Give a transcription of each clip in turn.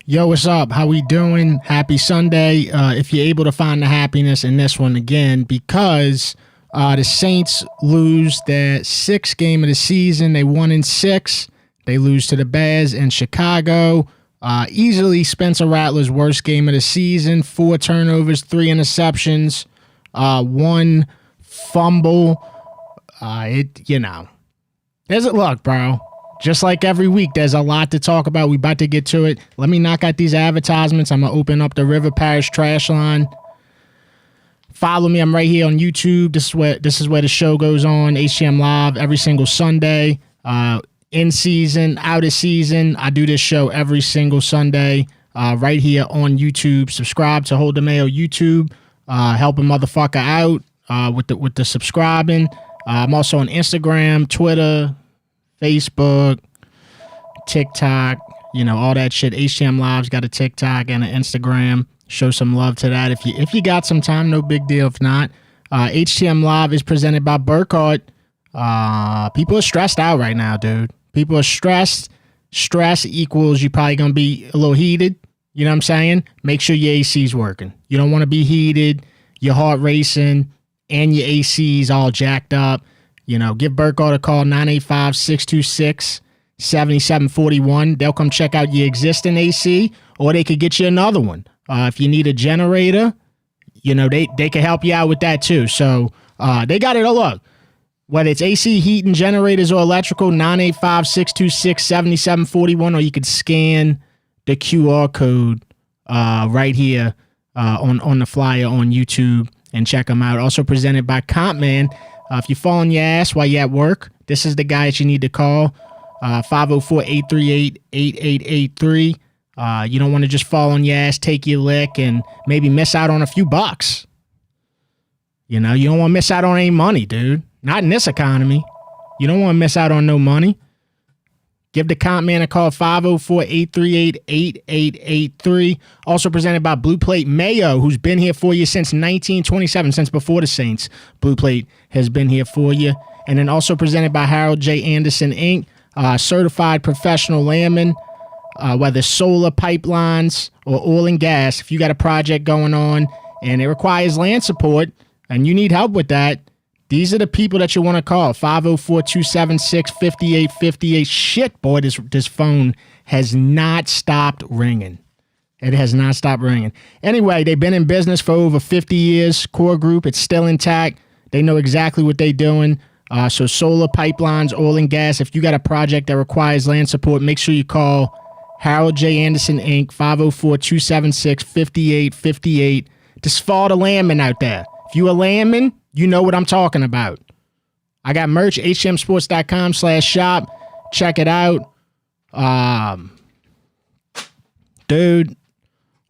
Yo, what's up? How we doing? Happy Sunday. If you're able to find the happiness in this one again, because the Saints lose their sixth game of the season. They 1-6. They lose to the Bears in Chicago. Easily Spencer Rattler's worst game of the season. 4 turnovers, 3 interceptions, 1 fumble. Look, bro. Just like every week, there's a lot to talk about. We about to get to it. Let me knock out these advertisements. I'm going to open up the River Parish trash line. Follow me. I'm right here on YouTube. This is where the show goes on. HTM Live every single Sunday. In season, out of season. I do this show every single Sunday right here on YouTube. Subscribe to Hold the Mayo YouTube. Help a motherfucker out with the subscribing. I'm also on Instagram, Twitter, Facebook, TikTok, all that shit. HTM Live's got a TikTok and an Instagram. Show some love to that. If you got some time, no big deal. If not, HTM Live is presented by Burkhardt. People are stressed out right now, dude. People are stressed. Stress equals you're probably going to be a little heated. You know what I'm saying? Make sure your AC's working. You don't want to be heated, your heart racing, and your AC's all jacked up. Give Burkhardt a call, 985-626-7741. They'll come check out your existing AC, or they could get you another one. If you need a generator, they can help you out with that too. So they got it all up. Whether it's AC, heating, generators, or electrical, 985-626-7741, or you could scan the QR code right here on the flyer on YouTube and check them out. Also presented by Compman. If you're falling your ass while you're at work, this is the guy that you need to call, 504-838-8883. You don't want to just fall on your ass, take your lick, and maybe miss out on a few bucks. You don't want to miss out on any money, dude. Not in this economy. You don't want to miss out on no money. Give the Compman a call, 504-838-8883. Also presented by Plate Mayo, who's been here for you since 1927, since before the Saints. Plate has been here for you. And then also presented by Harold J. Anderson, Inc., certified professional landman, whether solar pipelines or oil and gas. If you got a project going on and it requires land support and you need help with that, these are the people that you want to call, 504-276-5858. Shit, boy, this phone has not stopped ringing. It has not stopped ringing. Anyway, they've been in business for over 50 years. Core group, it's still intact. They know exactly what they're doing. So solar pipelines, oil and gas. If you got a project that requires land support, make sure you call Harold J. Anderson, Inc., 504-276-5858. Just follow the landman out there. If you a landman, you know what I'm talking about. I got merch, hmsports.com/shop. Check it out. Dude,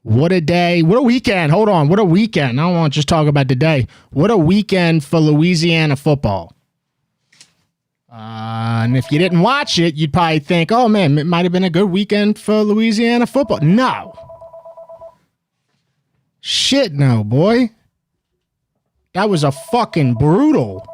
what a day. What a weekend. Hold on. What a weekend. I don't want to just talk about the day. What a weekend for Louisiana football. And if you didn't watch it, you'd probably think, oh, man, it might have been a good weekend for Louisiana football. No. Shit, no, boy. That was a fucking brutal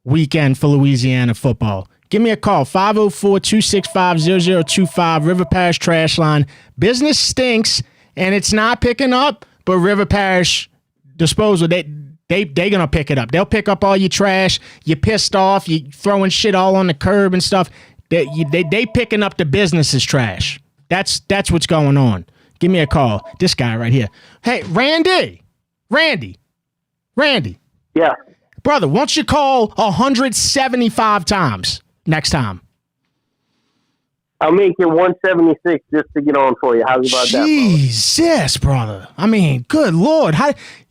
weekend for Louisiana football. Give me a call, 504-265-0025, River Parish Trash Line. Business stinks, and it's not picking up, but River Parish Disposal, they going to pick it up. They'll pick up all your trash. You're pissed off. You throwing shit all on the curb and stuff. They picking up the business's trash. That's what's going on. Give me a call. This guy right here. Hey, Randy. Yeah. Brother, why don't you call 175 times next time? I'll make it 176 just to get on for you. How's about that? Jesus, brother. I mean, good Lord.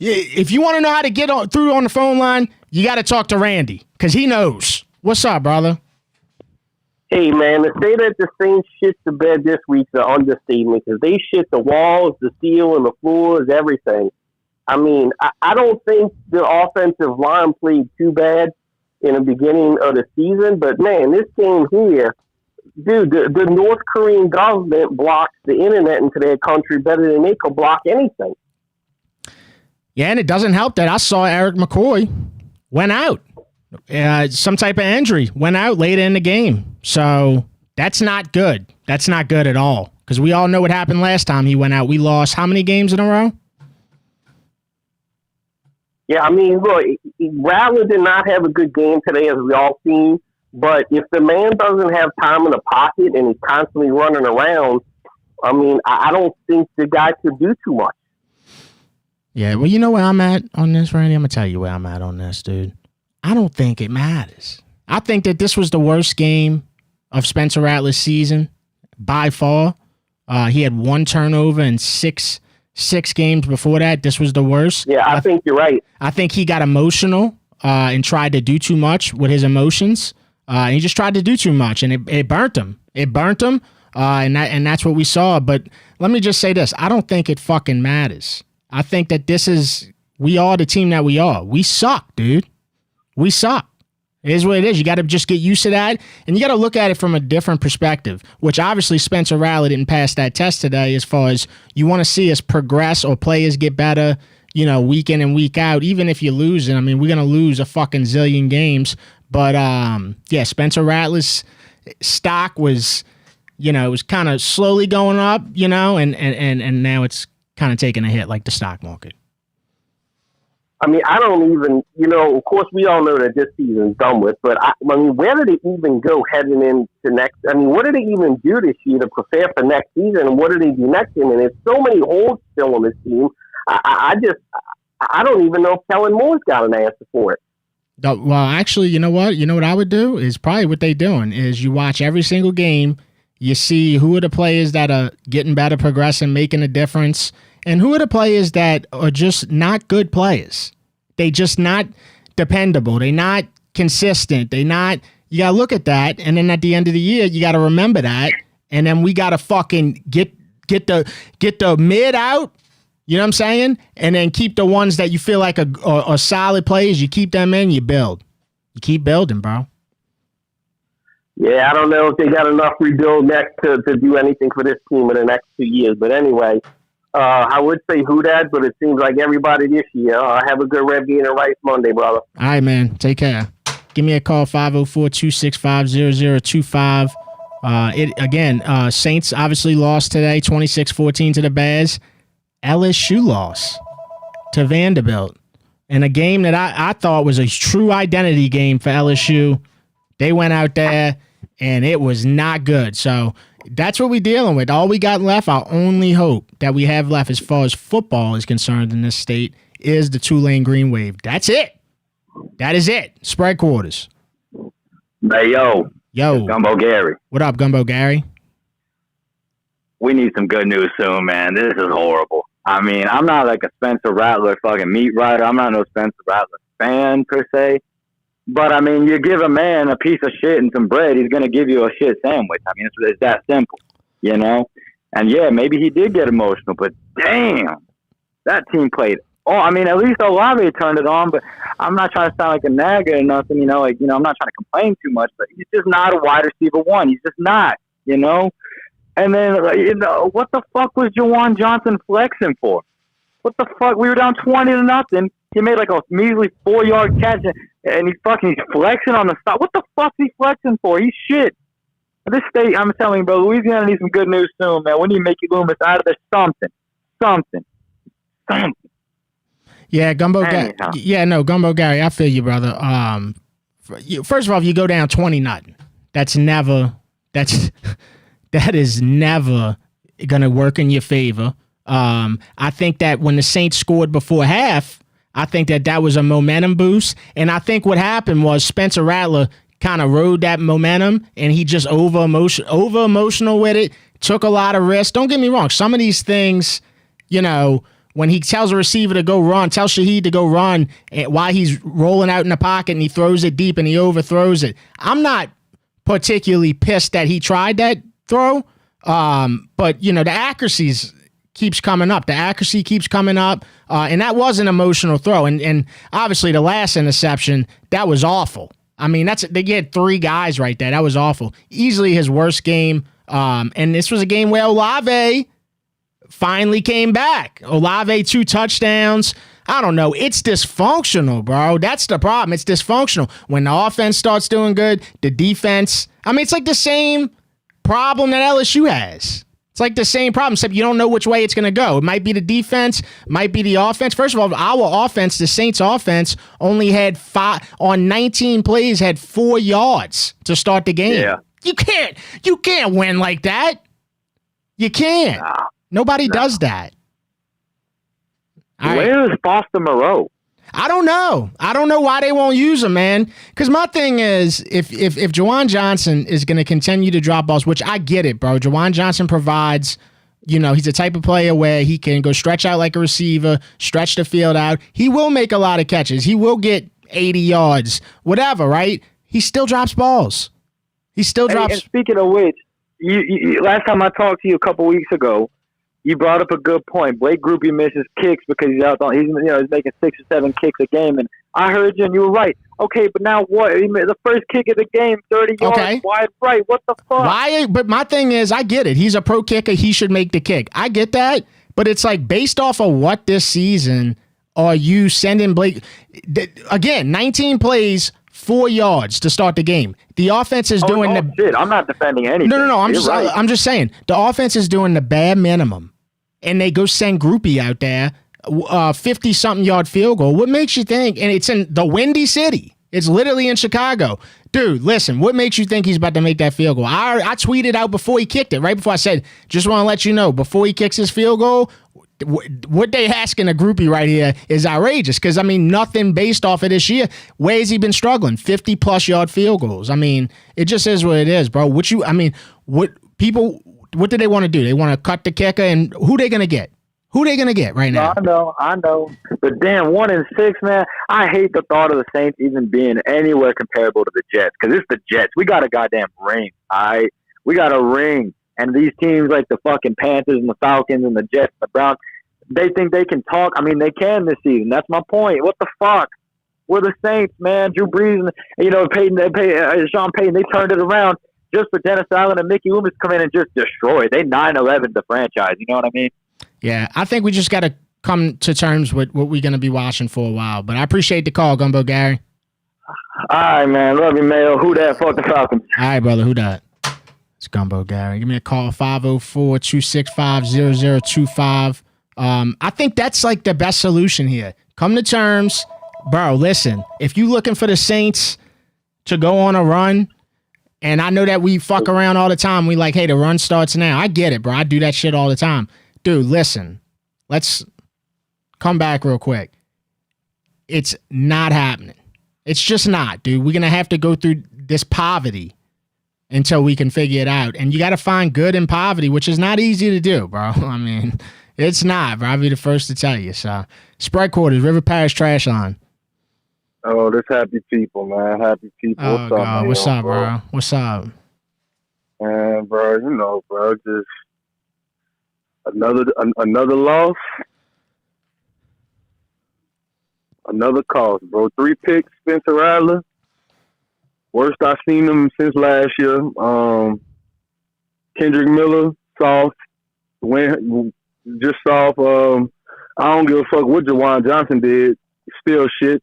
If you want to know how to get through on the phone line, you got to talk to Randy because he knows. What's up, brother? Hey, man, to say that the Saints shit the bed this week's an understatement because they shit the walls, the steel, and the floors, everything. I mean, I don't think the offensive line played too bad in the beginning of the season, but, man, this game here, dude, the North Korean government blocks the internet into their country better than they could block anything. Yeah, and it doesn't help that I saw Eric McCoy went out. Some type of injury went out later in the game. So that's not good. That's not good at all. Because we all know what happened last time he went out. We lost how many games in a row? Yeah, I mean, look, Rattler did not have a good game today, as we all seen. But if the man doesn't have time in the pocket and he's constantly running around, I mean, I don't think the guy could do too much. Yeah, well, you know where I'm at on this, Randy? I'm going to tell you where I'm at on this, dude. I don't think it matters. I think that this was the worst game of Spencer Rattler's season by far. He had 1 turnover in six games before that. This was the worst. Yeah, I think you're right. I think he got emotional and tried to do too much with his emotions. And he just tried to do too much, and it burnt him. It burnt him, and that's what we saw. But let me just say this. I don't think it fucking matters. I think that we are the team that we are. We suck, dude. We suck. It is what it is. You got to just get used to that, and you got to look at it from a different perspective, which obviously Spencer Rattler didn't pass that test today as far as you want to see us progress or players get better, week in and week out, even if you're losing. I mean, we're going to lose a fucking zillion games. But, yeah, Spencer Rattler's stock was, it was kind of slowly going up, and now it's kind of taking a hit like the stock market. I mean, I don't even, of course, we all know that this season's done with, but I mean, where did it even go heading into next? I mean, what did they even do this year to prepare for next season, and what do they do next year? And there's so many holes still on this team. I don't even know if Kellen Moore's got an answer for it. Well, actually, you know what? You know what I would do is probably what they're doing is you watch every single game, you see who are the players that are getting better, progressing, making a difference, and who are the players that are just not good players. They just not dependable. They're not consistent. You got to look at that, and then at the end of the year, you got to remember that, and then we got to fucking get the mid out. You know what I'm saying? And then keep the ones that you feel like are solid players. You keep them in, you build. You keep building, bro. Yeah, I don't know if they got enough rebuild next to do anything for this team in the next 2 years. But anyway, I would say who that, but it seems like everybody this year. Have a good Red Bean and Rice Monday, brother. All right, man. Take care. Give me a call, 504-265-0025. Saints obviously lost today, 26-14 to the Bears. LSU lost to Vanderbilt in a game that I thought was a true identity game for LSU. They went out there, and it was not good. So that's what we're dealing with. All we got left, our only hope that we have left as far as football is concerned in this state is the Tulane Green Wave. That's it. That is it. Spread quarters. Hey, yo. Yo. Gumbo Gary. What up, Gumbo Gary? We need some good news soon, man. This is horrible. I mean, I'm not like a Spencer Rattler fucking meat writer. I'm not no Spencer Rattler fan, per se. But, I mean, you give a man a piece of shit and some bread, he's going to give you a shit sandwich. I mean, it's that simple, And, yeah, maybe he did get emotional, but damn, that team played. Oh, I mean, at least Olave turned it on, but I'm not trying to sound like a nagger or nothing, I'm not trying to complain too much, but he's just not a wide receiver one. He's just not, And then, what the fuck was Juwan Johnson flexing for? What the fuck? We were down 20-0. He made like a measly 4-yard catch, and he's flexing on the stop. What the fuck is he flexing for? He's shit. This state, I'm telling you, bro, Louisiana needs some good news soon, man. We need Mickey Loomis out of there. Something. Yeah, Gumbo Gary. Yeah, no, Gumbo Gary, I feel you, brother. First of all, if you go down 20-0, that is never gonna work in your favor. I think that when the Saints scored before half, I think that was a momentum boost. And I think what happened was Spencer Rattler kind of rode that momentum, and he just over emotional with it, took a lot of risks. Don't get me wrong. Some of these things, when he tells a receiver to go run, tell Shaheed to go run while he's rolling out in the pocket and he throws it deep and he overthrows it. I'm not particularly pissed that he tried that throw. But the accuracy keeps coming up. The accuracy keeps coming up. And that was an emotional throw. And obviously the last interception, that was awful. I mean, they get 3 guys right there. That was awful. Easily his worst game. And this was a game where Olave finally came back. Olave 2 touchdowns. I don't know. It's dysfunctional, bro. That's the problem. It's dysfunctional. When the offense starts doing good, the defense, I mean, it's like the same problem that LSU has. It's like the same problem, except you don't know which way it's going to go. It might be the defense, might be the offense. First of all, our offense, the Saints offense, only had 19 plays, had 4 yards to start the game. Yeah. You can't win like that. You can't. Nobody does that. Where is Foster Moreau? I don't know. I don't know why they won't use him, man. Because my thing is, if Juwan Johnson is going to continue to drop balls, which I get it, bro. Juwan Johnson provides, he's the type of player where he can go stretch out like a receiver, stretch the field out. He will make a lot of catches. He will get 80 yards, whatever, right? He still drops balls. He still drops. And speaking of which, you, last time I talked to you a couple weeks ago, you brought up a good point. Blake Groupie misses kicks because he's out on. He's making 6 or 7 kicks a game, and I heard you, and you were right. Okay, but now what? He made the first kick of the game, 30 yards wide right. What the fuck? Why? But my thing is, I get it. He's a pro kicker. He should make the kick. I get that, but it's like based off of what this season are you sending Blake? Again, 19 plays. 4 yards to start the game. The offense is doing the shit. I'm not defending anything. No. I'm just saying the offense is doing the bare minimum, and they go send Groupie out there, 50-something yard field goal. What makes you think? And it's in the Windy City. It's literally in Chicago, dude. Listen, what makes you think he's about to make that field goal? I tweeted out before he kicked it. Right before I said, just want to let you know before he kicks his field goal. What they asking a Groupie right here is outrageous because, nothing based off of this year. Where has he been struggling? 50-plus yard field goals. It just is what it is, bro. What do they want to do? They want to cut the kicker, and who they going to get? Who they going to get right now? I know. But damn, 1-6, man. I hate the thought of the Saints even being anywhere comparable to the Jets because it's the Jets. We got a goddamn ring, all right? We got a ring. And these teams like the fucking Panthers and the Falcons and the Jets and the Browns, they think they can talk. They can this season. That's my point. What the fuck? We're the Saints, man. Drew Brees and Sean Payton, they turned it around just for Dennis Allen and Mickey Loomis come in and just destroy. They 9-11 the franchise. You know what I mean? Yeah, I think we just got to come to terms with what we're going to be watching for a while. But I appreciate the call, Gumbo Gary. All right, man. Love you, Mayo. Who that? Fuck the Falcons. All right, brother. Who that? It's Gumbo Gary. Give me a call, 504-265-0025. I think that's like the best solution here. Come to terms. Bro, listen, if you looking for the Saints to go on a run, and I know that we fuck around all the time. We like, hey, the run starts now. I get it, bro. I do that shit all the time. Dude, listen. Let's come back real quick. It's not happening. It's just not, dude. We're going to have to go through this poverty until we can figure it out. And you got to find good in poverty, which is not easy to do, bro. It's not, bro. I'll be the first to tell you. So, Spread Quarters, River Parish Trash Line. Oh, there's happy people, man. Happy people. Oh, God. What's up, bro? What's up? Man, bro, bro, just another loss. Another cost, bro. 3 picks, Spencer Rattler. Worst I've seen him since last year. Kendrick Miller, soft. Just soft. I don't give a fuck what Juwan Johnson did. Still shit.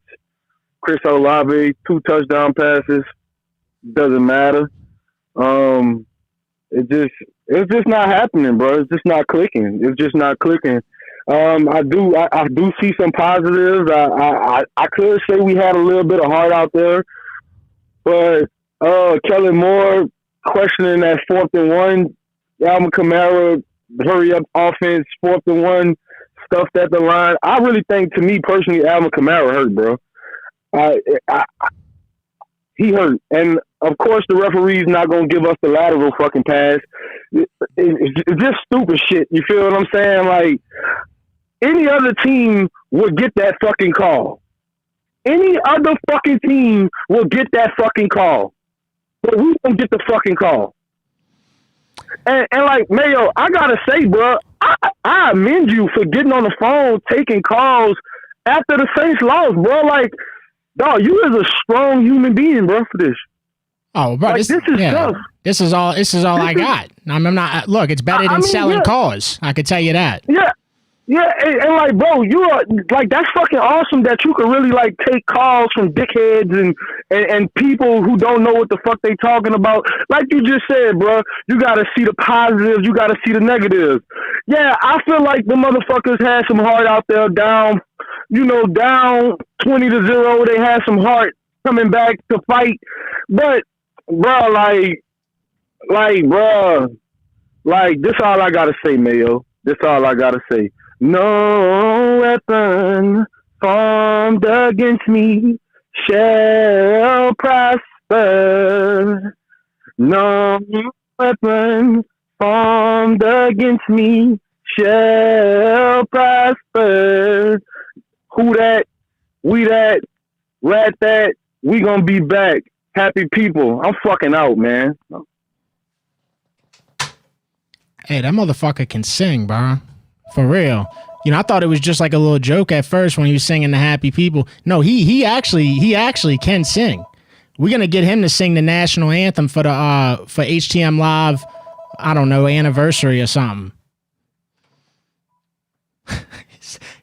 Chris Olave, 2 touchdown passes. Doesn't matter. It's just not happening, bro. It's just not clicking. I do see some positives. I could say we had a little bit of heart out there. But Kellen Moore questioning that 4th and 1, Alvin Kamara hurry up offense, 4th and 1, stuffed at the line. I really think, to me personally, Alvin Kamara hurt, bro. He hurt, and of course the referee's not gonna give us the lateral fucking pass. It's just stupid shit. You feel what I'm saying? Like any other team would get that fucking call. Any other fucking team will get that fucking call. But we don't get the fucking call. And like, Mayo, I gotta say, bro, I commend you for getting on the phone, taking calls after the Saints lost, bro. Like, dog, you is a strong human being, bro, for this. Oh, bro, like, this is tough. This is all I got. I'm not. Look, it's better than selling cars. I could tell you that. Yeah. Yeah, and like, bro, you are like, that's fucking awesome that you can really like take calls from dickheads and people who don't know what the fuck they talking about. Like you just said, bro, you gotta see the positives, you gotta see the negatives. Yeah, I feel like the motherfuckers had some heart out there, down 20-0. They had some heart coming back to fight, but bro, this all I gotta say, Mayo. This all I gotta say. No weapon formed against me shall prosper. No weapon formed against me shall prosper. Who that? We that? Rat that? We gonna be back. Happy people. I'm fucking out, man. Hey, that motherfucker can sing, bro. For real. I thought it was just like a little joke at first when he was singing the Happy People. No, he actually can sing. We're gonna get him to sing the national anthem for the for HTM Live, I don't know, anniversary or something.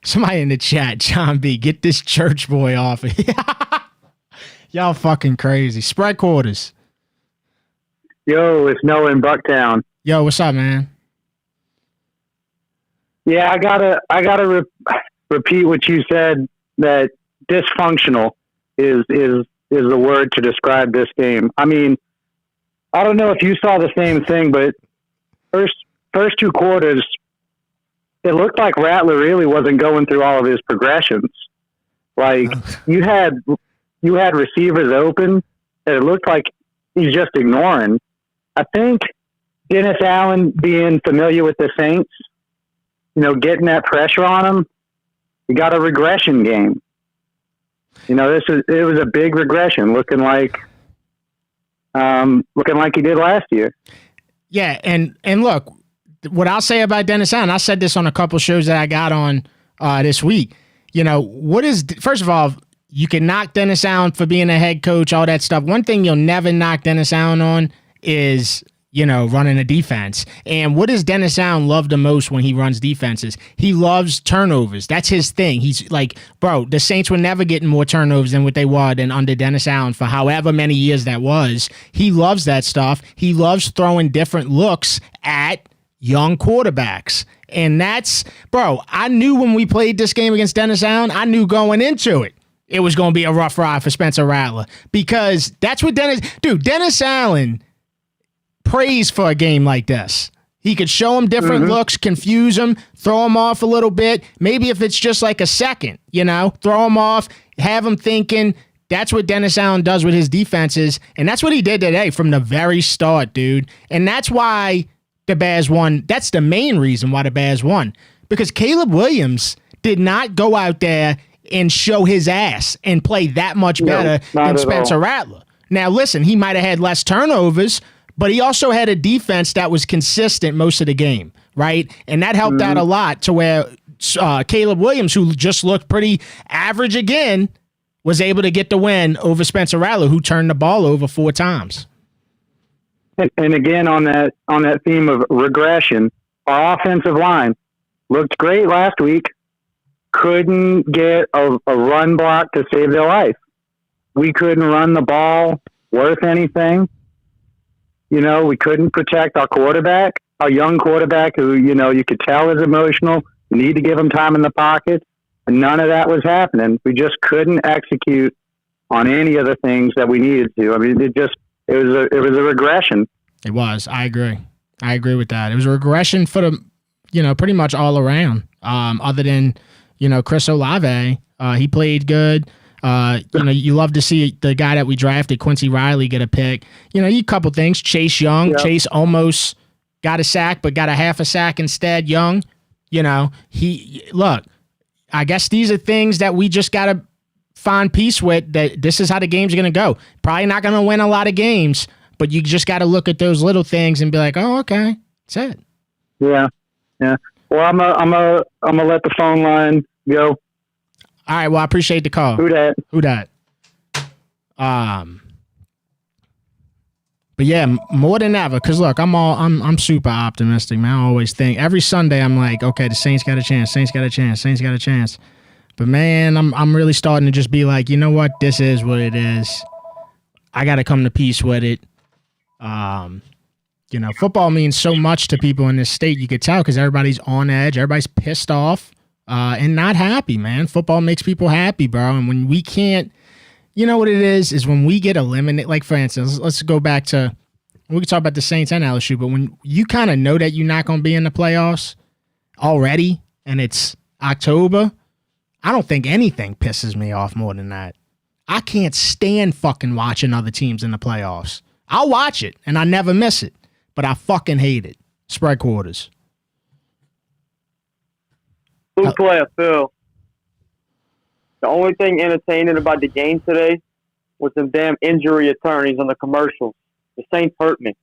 Somebody in the chat, John B, get this church boy off of here. Y'all fucking crazy. Spread quarters. Yo, it's Noah in Bucktown. Yo, what's up, man? Yeah, I gotta repeat what you said, that dysfunctional is the word to describe this game. I mean, I don't know if you saw the same thing, but first two quarters, it looked like Rattler really wasn't going through all of his progressions. Like you had receivers open that it looked like he's just ignoring. I think Dennis Allen, being familiar with the Saints, getting that pressure on him, he got a regression game. It was a big regression, looking like he did last year. Yeah, and look, what I'll say about Dennis Allen, I said this on a couple shows that I got on this week. First of all, you can knock Dennis Allen for being a head coach, all that stuff. One thing you'll never knock Dennis Allen on is running a defense. And what does Dennis Allen love the most when he runs defenses? He loves turnovers. That's his thing. He's like, bro, the Saints were never getting more turnovers than what they were than under Dennis Allen for however many years that was. He loves that stuff. He loves throwing different looks at young quarterbacks. And that's, bro, I knew when we played this game against Dennis Allen, I knew going into it was going to be a rough ride for Spencer Rattler, because that's what Dennis Allen prays for a game like this. He could show him different looks, confuse him, throw him off a little bit. Maybe if it's just like a second, throw him off, have him thinking. That's what Dennis Allen does with his defenses. And that's what he did today from the very start, dude. And that's why the Bears won. That's the main reason why the Bears won. Because Caleb Williams did not go out there and show his ass and play that much better than Spencer Rattler. Now, listen, he might have had less turnovers, but he also had a defense that was consistent most of the game, right? And that helped out a lot to where Caleb Williams, who just looked pretty average again, was able to get the win over Spencer Rattler, who turned the ball over 4 times. And again, on that theme of regression, our offensive line looked great last week. Couldn't get a run block to save their life. We couldn't run the ball worth anything. We couldn't protect our quarterback, our young quarterback, who, you could tell is emotional. You need to give him time in the pocket. And none of that was happening. We just couldn't execute on any of the things that we needed to. I mean, it was a regression. It was. I agree with that. It was a regression for the, pretty much all around. Other than, Chris Olave, he played good. You love to see the guy that we drafted, Quincy Riley, get a pick. A couple things. Chase Young. Yep. Chase almost got a sack, but got a half a sack instead. Young, I guess these are things that we just got to find peace with, that this is how the game's going to go. Probably not going to win a lot of games, but you just got to look at those little things and be like, oh, okay, that's it. Yeah. Well, I'm gonna let the phone line go. All right. Well, I appreciate the call. Who dat? But yeah, more than ever, because look, I'm super optimistic, man. I always think every Sunday I'm like, okay, the Saints got a chance, Saints got a chance, Saints got a chance. But man, I'm really starting to just be like, you know what, this is what it is. I got to come to peace with it. You know, football means so much to people in this state. You could tell because everybody's on edge, everybody's pissed off, and not happy, man. Football makes people happy, bro. And when we can't. You know what it is when we get eliminated, like for instance, let's go back to, we can talk about the Saints and LSU, but when you kind of know that you're not going to be in the playoffs already and it's October, I don't think anything pisses me off more than that. I can't stand fucking watching other teams in the playoffs. I'll watch it and I never miss it, but I fucking hate it. Spread quarters. Blue player, Phil. The only thing entertaining about the game today was them damn injury attorneys on the commercials. The Saints hurt me.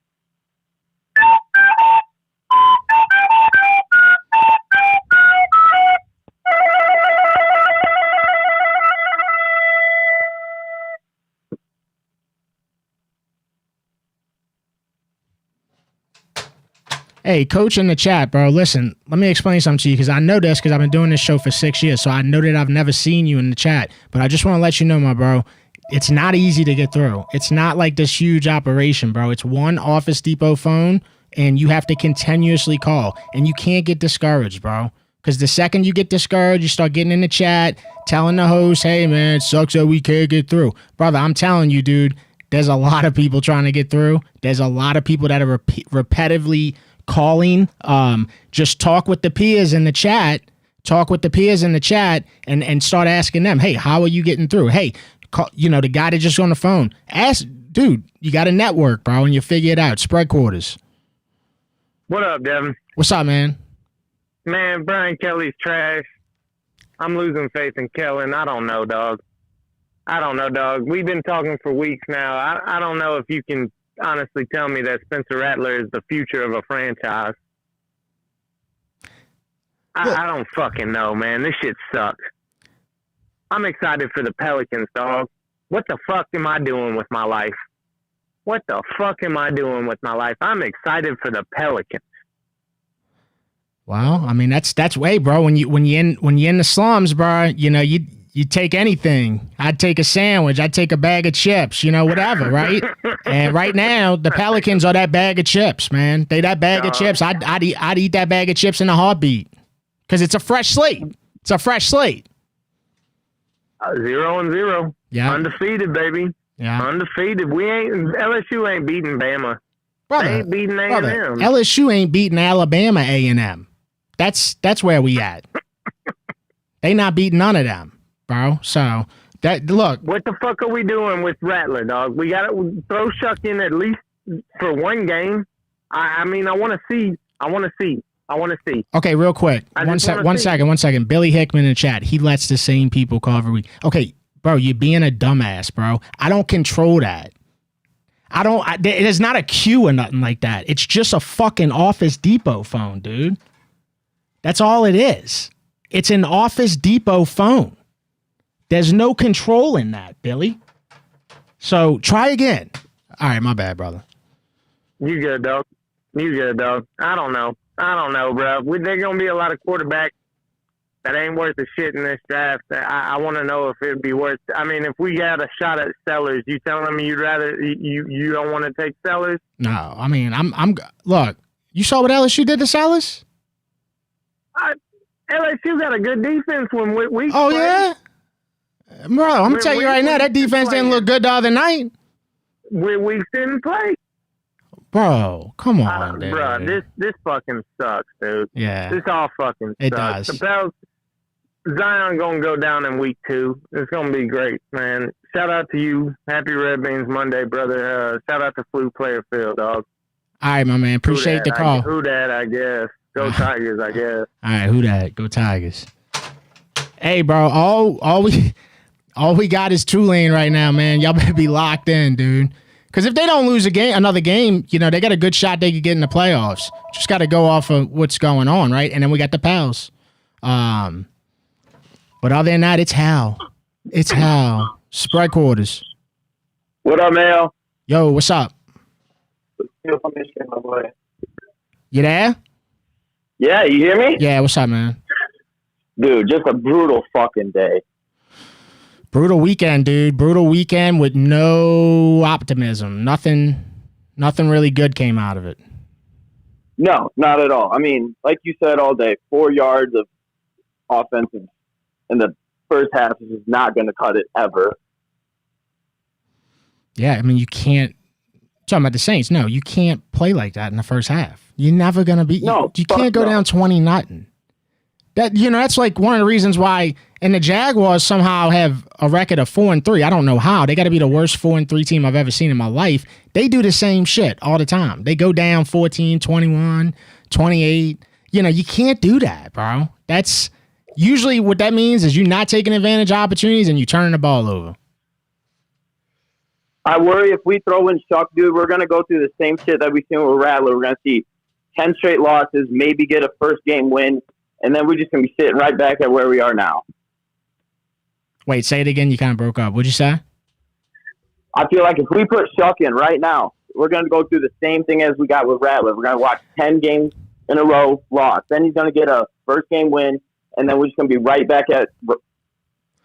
Hey, coach in the chat, bro, listen, let me explain something to you because I know this because I've been doing this show for 6 years, so I know that I've never seen you in the chat, but I just want to let you know, my bro, it's not easy to get through. It's not like this huge operation, bro. It's one Office Depot phone, and you have to continuously call, and you can't get discouraged, bro, because the second you get discouraged, you start getting in the chat, telling the host, hey, man, it sucks that we can't get through. Brother, I'm telling you, dude, there's a lot of people trying to get through. There's a lot of people that are repetitively calling. Just talk with the peers in the chat. Talk with the peers in the chat and start asking them, hey, how are you getting through? Hey, call, you know, the guy that just on the phone. Ask, dude, you got a network, bro, and you figure it out. Spread quarters. What up, Devin? What's up, man? Man, Brian Kelly's trash. I'm losing faith in Kellen. I don't know, dog. We've been talking for weeks now. I don't know if you can honestly tell me that Spencer Rattler is the future of a franchise. I don't fucking know, man. This shit sucks. I'm excited for the Pelicans, dog. What the fuck am I doing with my life? I'm excited for the Pelicans. Well, I mean that's way, bro. When you're in the slums, bro, you know, you take anything. I'd take a sandwich. I'd take a bag of chips, you know, whatever, right? And right now, the Pelicans are that bag of chips, man. They that bag of chips. I'd eat that bag of chips in a heartbeat because it's a fresh slate. 0-0. Yeah. Undefeated, baby. Yeah. Undefeated. LSU ain't beating Bama. Brother, They ain't beating A&M. LSU ain't beating Alabama A&M. That's where we at. They not beating none of them, bro. So that look. What the fuck are we doing with Rattler, dog? We gotta throw Shuck in at least for one game. I mean, I want to see. Okay, real quick. One second. Billy Hickman in the chat. He lets the same people call every week. Okay, bro, you're being a dumbass, bro. I don't control that. There's not a queue or nothing like that. It's just a fucking Office Depot phone, dude. That's all it is. It's an Office Depot phone. There's no control in that, Billy. So try again. All right, my bad, brother. You good, dog. I don't know, bro. There's going to be a lot of quarterbacks that ain't worth a shit in this draft. I want to know if it'd be worth. I mean, if we had a shot at Sellers, you telling me you don't want to take Sellers? No, I mean, I'm look. You saw what LSU did to Sellers? LSU got a good defense when we. Oh play. Yeah, bro. I'm gonna tell you right now, that defense didn't look good the other night. We didn't play. Bro, come on, dude. Bro, this fucking sucks, dude. Yeah, this all fucking sucks. It does. The Pels, Zion gonna go down in week 2. It's gonna be great, man. Shout out to you. Happy Red Beans Monday, brother. Shout out to Flu Player Phil, dog. All right, my man. Appreciate the call. Who dat, I guess. Go Tigers, I guess. All right, who dat? Go Tigers. Hey, bro. All we got is Tulane right now, man. Y'all better be locked in, dude. Because if they don't lose another game, you know, they got a good shot they could get in the playoffs. Just got to go off of what's going on, right? And then we got the Pals. But other than that, it's Hal. It's Hal. Spread quarters. What up, Mel? Yo, what's up? feel from Michigan, my boy. You there? Yeah, you hear me? Yeah, what's up, man? Dude, just a brutal fucking day. Brutal weekend, dude. Brutal weekend with no optimism. Nothing really good came out of it. No, not at all. I mean, like you said all day, 4 yards of offense in the first half is just not going to cut it ever. Yeah, I mean, you can't. Talking about the Saints, no, you can't play like that in the first half. You're never going to be. No, you can't go down 20-0. That's like one of the reasons why. And the Jaguars somehow have a record of 4-3. I don't know how. They got to be the worst 4-3 team I've ever seen in my life. They do the same shit all the time. They go down 14, 21, 28. You can't do that, bro. That's usually what that means is you're not taking advantage of opportunities and you're turning the ball over. I worry if we throw in Chuck, dude, we're going to go through the same shit that we've seen with Rattler. We're going to see 10 straight losses, maybe get a first game win, and then we're just going to be sitting right back at where we are now. Wait, say it again. You kind of broke up. What'd you say? I feel like if we put Chuck in right now, we're going to go through the same thing as we got with Rattler. We're going to watch 10 games in a row, lost. Then he's going to get a first game win, and then we're just going to be right back at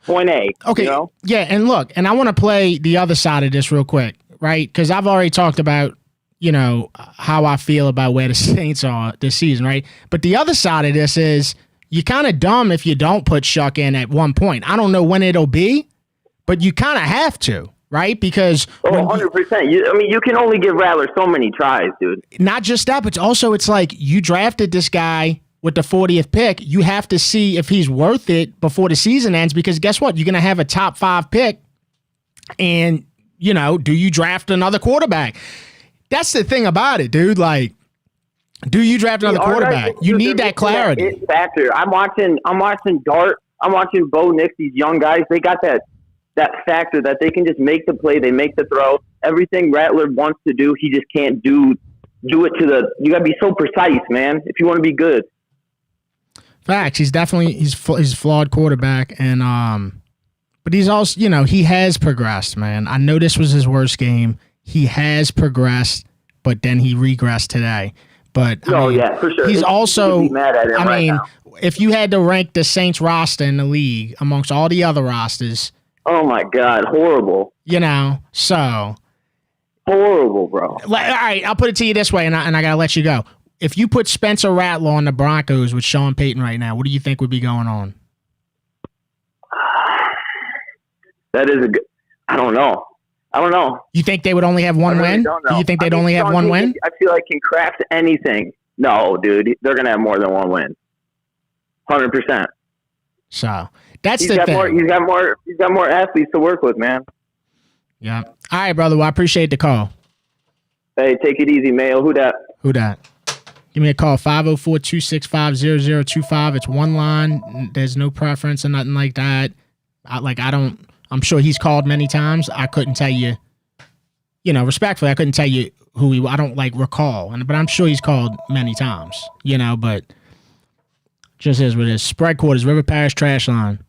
point A. Okay. Yeah, and look, and I want to play the other side of this real quick, right? Because I've already talked about, how I feel about where the Saints are this season, right? But the other side of this is you're kind of dumb if you don't put Shuck in at one point. I don't know when it'll be, but you kind of have to, right? Because 100%. You can only give Rattler so many tries, dude. Not just that, but also it's like you drafted this guy with the 40th pick. You have to see if he's worth it before the season ends, because guess what? You're going to have a top 5 pick, and, do you draft another quarterback? That's the thing about it, dude. Like, do you draft another quarterback? You need that clarity. That factor. I'm watching Dart. I'm watching Bo Nix. These young guys, they got that factor that they can just make the play. They make the throw. Everything Rattler wants to do, he just can't do it to the. You got to be so precise, man, if you want to be good. Facts. He's a flawed quarterback, and but he's also, he has progressed, man. I know this was his worst game. He has progressed, but then he regressed today. But yeah, for sure. He's also. Mad at him now. If you had to rank the Saints roster in the league amongst all the other rosters, oh my God, horrible. So horrible, bro. All right, I'll put it to you this way, and I gotta let you go. If you put Spencer Rattler on the Broncos with Sean Payton right now, what do you think would be going on? That is I don't know. You think they would only have one win? Do you think they'd only have one win? I feel like he can craft anything. No, dude, they're gonna have more than one win. 100%. So that's the thing. He's got more athletes to work with, man. Yeah. All right, brother. Well, I appreciate the call. Hey, take it easy, Mayo. Who that? Give me a call, 504-265-0025. It's one line. There's no preference or nothing like that. I'm sure he's called many times. I couldn't tell you, respectfully, I couldn't tell you who I don't recall. But I'm sure he's called many times, but just as with his spread quarters, River Parish trash line.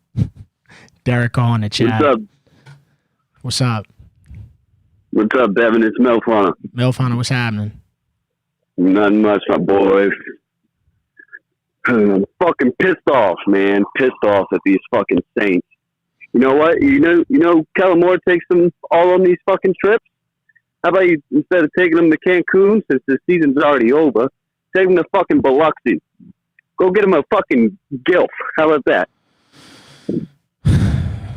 Derek Call in the chat. What's up? What's up, Devin? It's Milf Hunter, what's happening? Nothing much, my boy. I'm fucking pissed off, man. Pissed off at these fucking Saints. You know what? You know, Kellen Moore takes them all on these fucking trips. How about you, instead of taking them to Cancun, since the season's already over, take them to fucking Biloxi. Go get them a fucking gilf. How about that?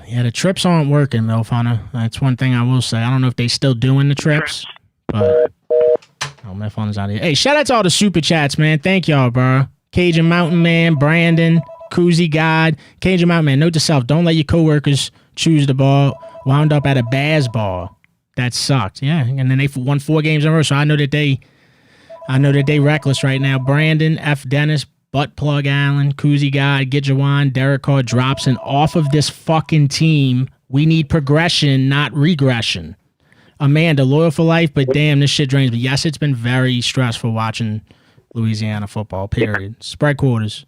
Yeah, the trips aren't working, Milf Hunter. That's one thing I will say. I don't know if they still doing the trips, but Milf Hunter's out of here. Hey, shout out to all the super chats, man. Thank y'all, bro. Cajun Mountain Man, Brandon, Koozie God. Cajun Mountain Man, note to self, don't let your coworkers choose the ball. Wound up at a Baz bar. That sucked. Yeah, and then they won 4 games in a row, so I know that they reckless right now. Brandon, F. Dennis, Butt Plug Allen, Koozie God, Get Jawan, Derek Carr drops, and off of this fucking team, we need progression, not regression. Amanda, loyal for life, but damn, this shit drains me. Yes, it's been very stressful watching Louisiana football, period. Spread quarters.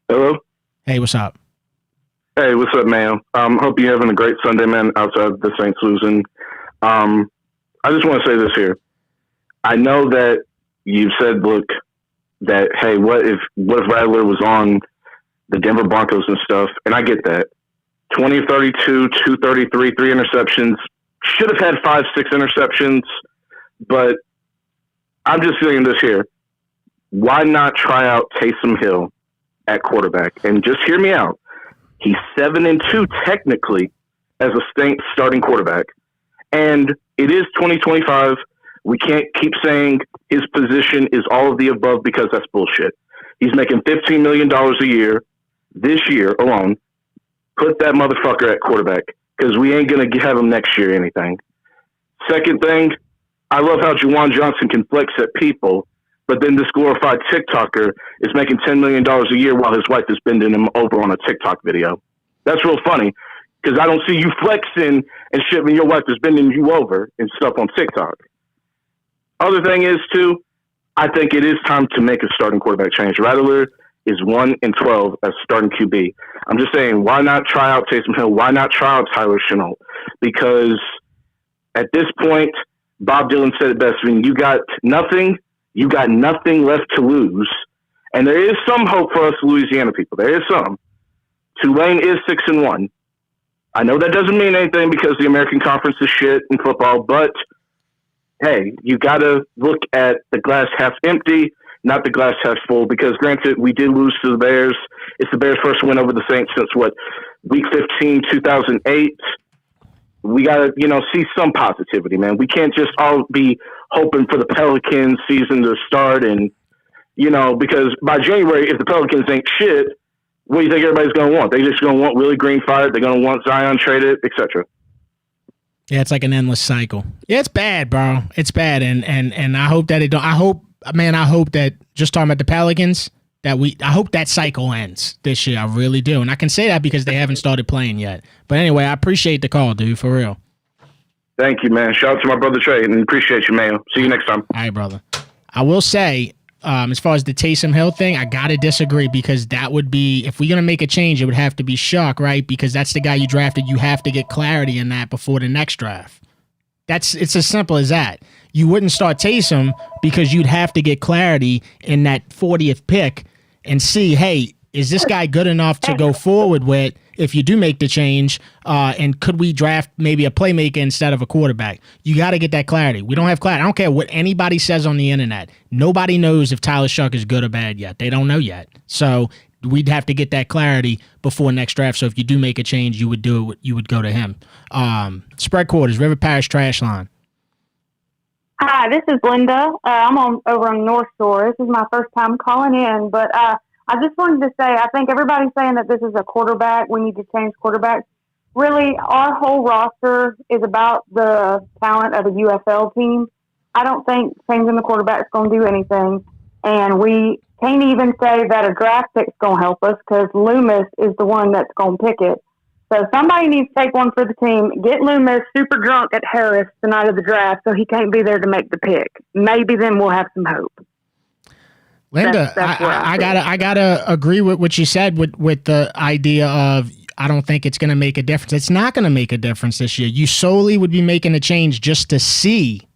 Hello? Hey, what's up? Hey, what's up, man? Hope you're having a great Sunday, man, outside the Saints losing. I just want to say this here. I know that you said, look, that, hey, what if Rattler was on the Denver Broncos and stuff? And I get that. 20-32, 233, 3 interceptions. Should have had 5-6 interceptions. But I'm just saying this here. Why not try out Taysom Hill at quarterback? And just hear me out. He's 7-2 technically as a starting quarterback. And it is 2025. We can't keep saying his position is all of the above because that's bullshit. He's making $15 million a year this year alone. Put that motherfucker at quarterback because we ain't going to have him next year or anything. Second thing, I love how Juwan Johnson can flex at people, but then this glorified TikToker is making $10 million a year while his wife is bending him over on a TikTok video. That's real funny because I don't see you flexing and shit when your wife is bending you over and stuff on TikTok. Other thing is, too, I think it is time to make a starting quarterback change. Rattler is 1-12 as starting QB. I'm just saying, why not try out Taysom Hill? Why not try out Tyler Shenault? Because at this point, Bob Dylan said it best. I mean, you got nothing left to lose. And there is some hope for us Louisiana people. There is some. Tulane is 6-1. I know that doesn't mean anything because the American Conference is shit in football, but hey, you got to look at the glass half empty, not the glass half full, because granted, we did lose to the Bears. It's the Bears' first win over the Saints since, week 15, 2008. We got to, see some positivity, man. We can't just all be hoping for the Pelicans season to start and, because by January, if the Pelicans ain't shit, what do you think everybody's going to want? They're just going to want Willie Green fired. They're going to want Zion traded, etc. Yeah, it's like an endless cycle. Yeah, it's bad, bro. It's bad, and I hope that it don't. I hope that just talking about the Pelicans, I hope that cycle ends this year. I really do, and I can say that because they haven't started playing yet. But anyway, I appreciate the call, dude. For real. Thank you, man. Shout out to my brother Trey, and appreciate you, man. See you next time. All right, brother. I will say, as far as the Taysom Hill thing, I gotta disagree because that would be, if we're gonna make a change, it would have to be Shock, right? Because that's the guy you drafted. You have to get clarity in that before the next draft. It's as simple as that. You wouldn't start Taysom because you'd have to get clarity in that 40th pick and see, hey, is this guy good enough to go forward with if you do make the change? And could we draft maybe a playmaker instead of a quarterback? You got to get that clarity. We don't have clarity. I don't care what anybody says on the internet. Nobody knows if Tyler Shuck is good or bad yet. They don't know yet. So we'd have to get that clarity before next draft. So if you do make a change, you would do it. You would go to him. Spread quarters, River Parish Trash Line. Hi, this is Linda. I'm over on North Shore. This is my first time calling in, but I just wanted to say, I think everybody's saying that this is a quarterback. We need to change quarterbacks. Really, our whole roster is about the talent of a UFL team. I don't think changing the quarterback is going to do anything. And we can't even say that a draft pick is going to help us because Loomis is the one that's going to pick it. So somebody needs to take one for the team. Get Loomis super drunk at Harris the night of the draft so he can't be there to make the pick. Maybe then we'll have some hope. Linda, I gotta agree with what you said with the idea of I don't think it's gonna make a difference. It's not gonna make a difference this year. You solely would be making a change just to see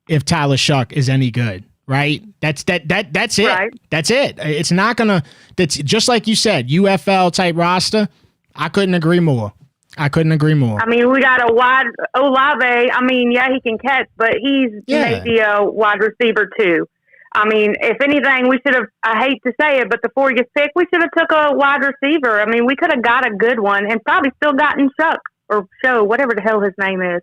if Tyler Shuck is any good, right? That's it. Right. That's it. It's not gonna. That's just like you said, UFL type roster. I couldn't agree more. I mean, we got a wide Olave. I mean, yeah, he can catch, but he's maybe a wide receiver too. I mean, if anything, we should have, I hate to say it, but the 40th pick, we should have took a wide receiver. I mean, we could have got a good one and probably still gotten Chuck or Show, whatever the hell his name is,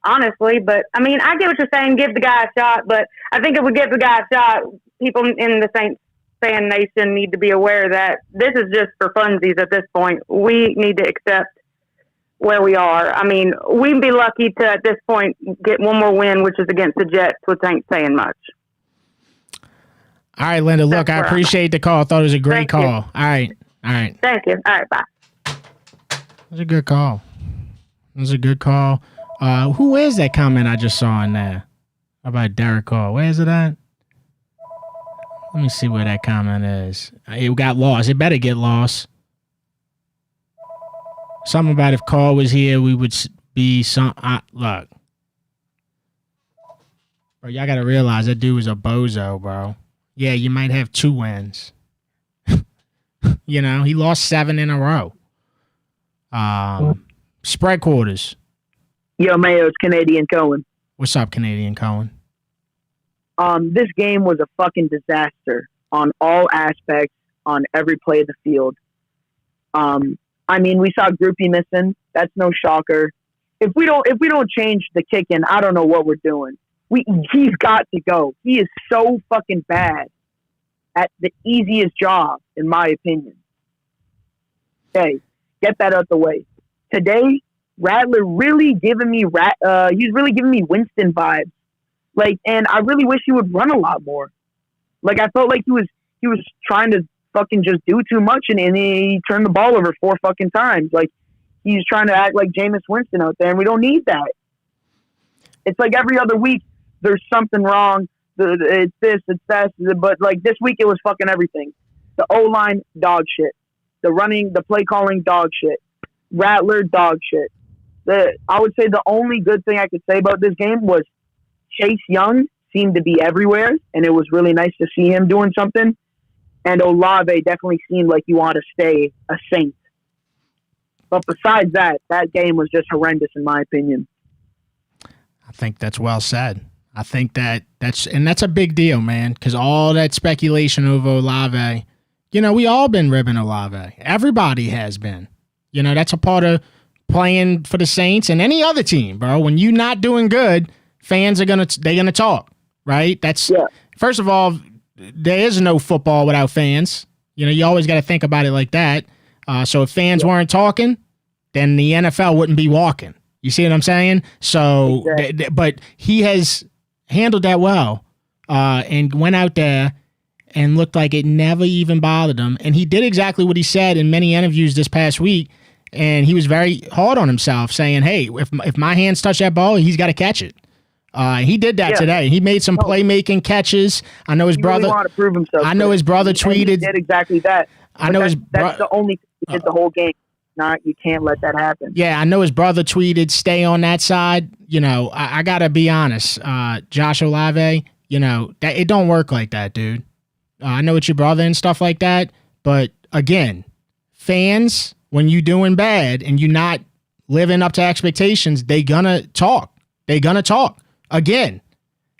honestly. But, I mean, I get what you're saying, give the guy a shot. But I think if we give the guy a shot, people in the Saints fan nation need to be aware that this is just for funsies at this point. We need to accept where we are. I mean, we'd be lucky to, at this point, get one more win, which is against the Jets, which ain't saying much. All right, Linda, look, I appreciate the call. I thought it was a great call. All right. Thank you. All right, bye. It was a good call. Who is that comment I just saw in there? How about Derek Call? Where is it at? Let me see where that comment is. It got lost. It better get lost. Something about if Call was here, we would be some... look. Bro, y'all got to realize that dude was a bozo, bro. Yeah, you might have 2 wins. You know, he lost 7 in a row. Spread quarters. Yo, Mayo, it's Canadian Cohen. What's up, Canadian Cohen? This game was a fucking disaster on all aspects, on every play of the field. I mean, we saw Groupie missing. That's no shocker. If we don't change the kicking, I don't know what we're doing. He's got to go. He is so fucking bad at the easiest job, in my opinion. Okay, get that out the way. Today, Rattler really giving me he's really giving me Winston vibes. Like, and I really wish he would run a lot more. Like, I felt like he was trying to fucking just do too much, and he turned the ball over 4 fucking times. Like, he's trying to act like Jameis Winston out there, and we don't need that. It's like every other week there's something wrong. It's this, it's that. But, like, this week it was fucking everything. The O-line, dog shit. The running, the play calling, dog shit. Rattler, dog shit. I would say the only good thing I could say about this game was Chase Young seemed to be everywhere, and it was really nice to see him doing something. And Olave definitely seemed like he wanted to stay a Saint. But besides that game was just horrendous in my opinion. I think that's well said. I think that's a big deal, man, because all that speculation over Olave, you know, we all been ribbing Olave. Everybody has been. You know, that's a part of playing for the Saints and any other team, bro. When you're not doing good, fans are gonna talk, right? First of all, there is no football without fans. You know, you always got to think about it like that. So if fans weren't talking, then the NFL wouldn't be walking. You see what I'm saying? So, but he has handled that well, and went out there and looked like it never even bothered him. And he did exactly what he said in many interviews this past week. And he was very hard on himself, saying, "Hey, if my hands touch that ball, he's got to catch it." He did that today. He made some playmaking catches. I know his brother. Really wanted to prove himself. I know his brother tweeted. He did exactly that. I know that's the only thing he did the whole game. You can't let that happen. Yeah, I know his brother tweeted, "Stay on that side." You know, I gotta be honest, Josh Olave. You know that it don't work like that, dude. I know it's your brother and stuff like that, but again, fans, when you doing bad and you're not living up to expectations, they gonna talk. They gonna talk. Again,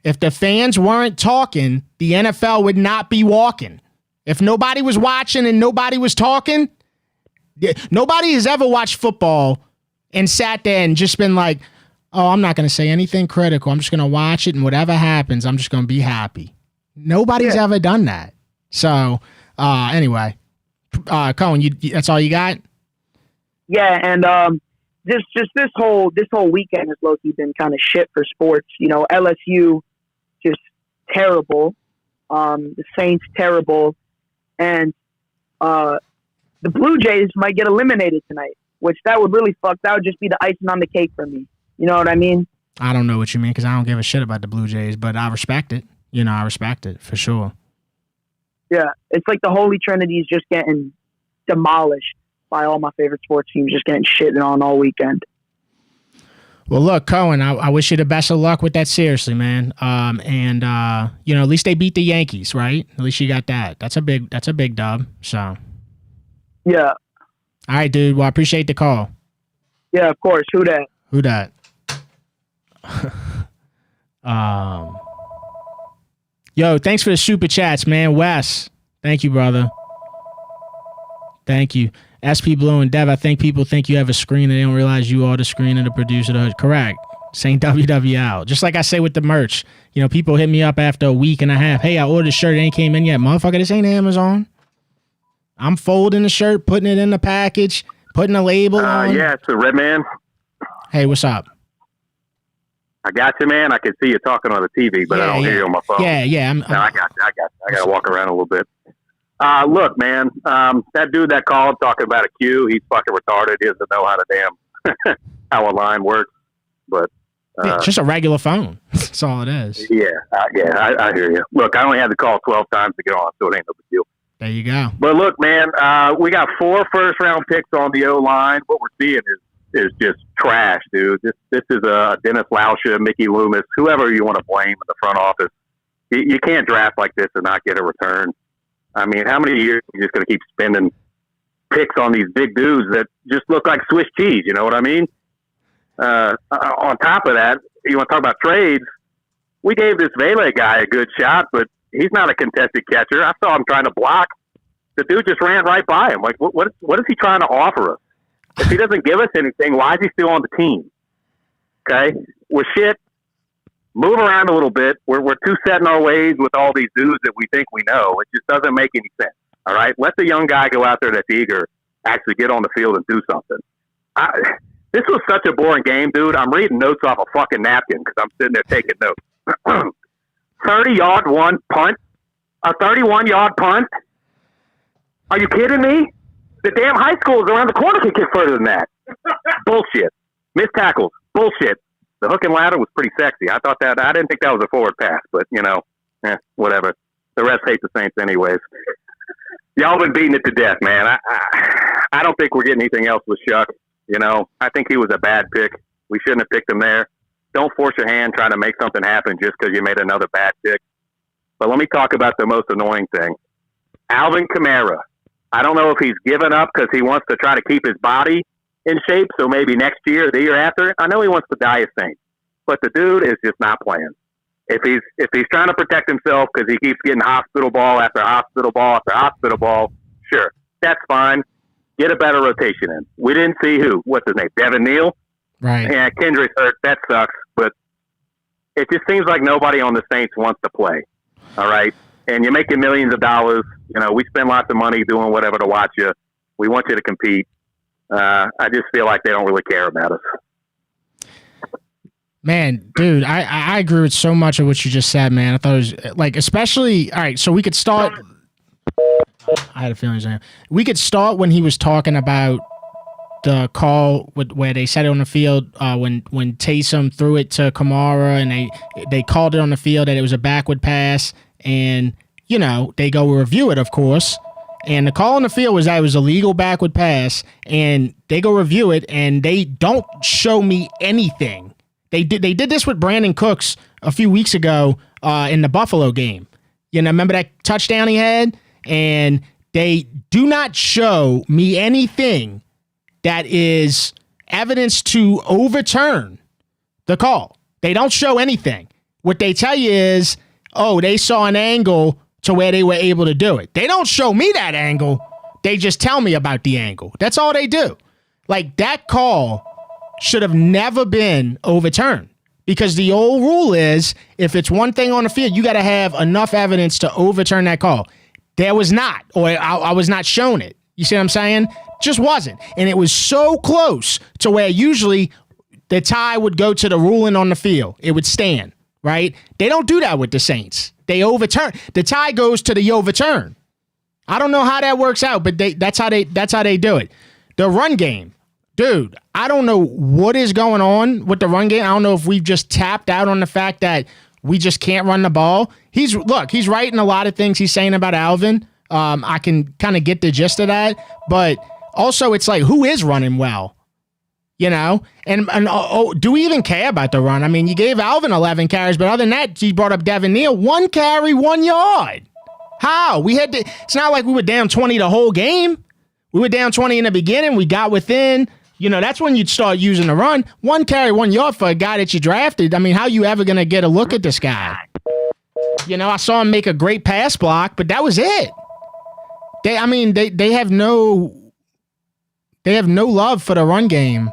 if the fans weren't talking, the NFL would not be walking. If nobody was watching and nobody was talking, nobody has ever watched football and sat there and just been like, "Oh, I'm not going to say anything critical. I'm just going to watch it, and whatever happens, I'm just going to be happy." Nobody's ever done that. So, anyway, Cohen, that's all you got? Yeah, and just this whole weekend has low-key been kind of shit for sports. You know, LSU just terrible. The Saints terrible, and the Blue Jays might get eliminated tonight, which that would really that would just be the icing on the cake for me. You know what I mean? I don't know what you mean because I don't give a shit about the Blue Jays, but I respect it. You know, I respect it for sure. Yeah, it's like the Holy Trinity is just getting demolished by all my favorite sports teams, just getting shitted on all weekend. Well, look, Cohen, I wish you the best of luck with that, seriously, man. And you know, at least they beat the Yankees, right? At least you got that. That's a big dub. So, yeah. All right, dude. Well, I appreciate the call. Yeah, of course. Who dat? Who dat? Yo, thanks for the super chats, man. Wes, thank you, brother. Thank you. SP Blue and Dev, I think people think you have a screen and they don't realize you are the screen and the producer. Correct. Saying WWL. Just like I say with the merch. You know, people hit me up after a week and a half. "Hey, I ordered a shirt. It ain't came in yet." Motherfucker, this ain't Amazon. I'm folding the shirt, putting it in the package, putting a label on. Yeah, it's the Red Man. Hey, what's up? I got you, man. I can see you talking on the TV, but I don't hear you on my phone. Yeah. I got you. I got to walk around a little bit. Look, man, that dude that called talking about a queue, he's fucking retarded. He doesn't know how to how a line works. But it's just a regular phone. That's all it is. Yeah, I hear you. Look, I only had to call 12 times to get on, so it ain't no big deal. There you go. But look, man, we got 4 first-round picks on the O-line. What we're seeing is is just trash, dude. This is a Dennis Lauscha, Mickey Loomis, whoever you want to blame in the front office. You can't draft like this and not get a return. I mean, how many years are you just going to keep spending picks on these big dudes that just look like Swiss cheese? You know what I mean? On top of that, you want to talk about trades? We gave this Vele guy a good shot, but he's not a contested catcher. I saw him trying to block. The dude just ran right by him. Like, what is he trying to offer us? If he doesn't give us anything, why is he still on the team? Okay? We're shit. Move around a little bit. We're too set in our ways with all these dudes that we think we know. It just doesn't make any sense. All right? Let the young guy go out there that's eager actually get on the field and do something. This was such a boring game, dude. I'm reading notes off a fucking napkin because I'm sitting there taking notes. 30-yard one punt? A 31-yard punt? Are you kidding me? The damn high schools around the corner can kick further than that. Bullshit. Missed tackles. Bullshit. The hook and ladder was pretty sexy. I didn't think that was a forward pass, but, whatever. The rest hate the Saints anyways. Y'all been beating it to death, man. I don't think we're getting anything else with Shuck. I think he was a bad pick. We shouldn't have picked him there. Don't force your hand trying to make something happen just because you made another bad pick. But let me talk about the most annoying thing. Alvin Kamara. I don't know if he's given up because he wants to try to keep his body in shape, so maybe next year or the year after. I know he wants to die a Saint, but the dude is just not playing. If he's trying to protect himself because he keeps getting hospital ball after hospital ball after hospital ball, sure, that's fine. Get a better rotation in. We didn't see what's his name, Devin Neal? Right. Yeah, Kendrick's hurt. That sucks, but it just seems like nobody on the Saints wants to play. All right? And you're making millions of dollars. We spend lots of money doing whatever to watch you. We want you to compete. I just feel like they don't really care about us. Man, dude, I agree with so much of what you just said, man. I thought it was, like, especially, all right, so we could start. I had a feeling we could start when he was talking about the call where they set it on the field when Taysom threw it to Kamara and they called it on the field that it was a backward pass, and they go review it, of course, and the call on the field was that it was a legal backward pass, and they go review it and they don't show me anything. They did this with Brandon Cooks a few weeks ago in the Buffalo game. Remember that touchdown he had? And they do not show me anything that is evidence to overturn the call. They don't show anything. What they tell you is, they saw an angle to where they were able to do it. They don't show me that angle. They just tell me about the angle. That's all they do. Like, that call should have never been overturned because the old rule is if it's one thing on the field, you got to have enough evidence to overturn that call. There was not, or I was not shown it. You see what I'm saying? Just wasn't. And it was so close to where usually the tie would go to the ruling on the field. It would stand, right? They don't do that with the Saints. They overturn. The tie goes to the overturn. I don't know how that works out, but that's how they do it. The run game. Dude, I don't know what is going on with the run game. I don't know if we've just tapped out on the fact that we just can't run the ball. He's right in a lot of things he's saying about Alvin. I can kind of get the gist of that. But also, it's like, who is running well? And do we even care about the run? I mean, you gave Alvin 11 carries, but other than that, you brought up Devin Neal. 1 carry, 1 yard. How? It's not like we were down 20 the whole game. We were down 20 in the beginning. We got within. That's when you'd start using the run. 1 carry, 1 yard for a guy that you drafted. I mean, how you ever going to get a look at this guy? I saw him make a great pass block, but that was it. They have no love for the run game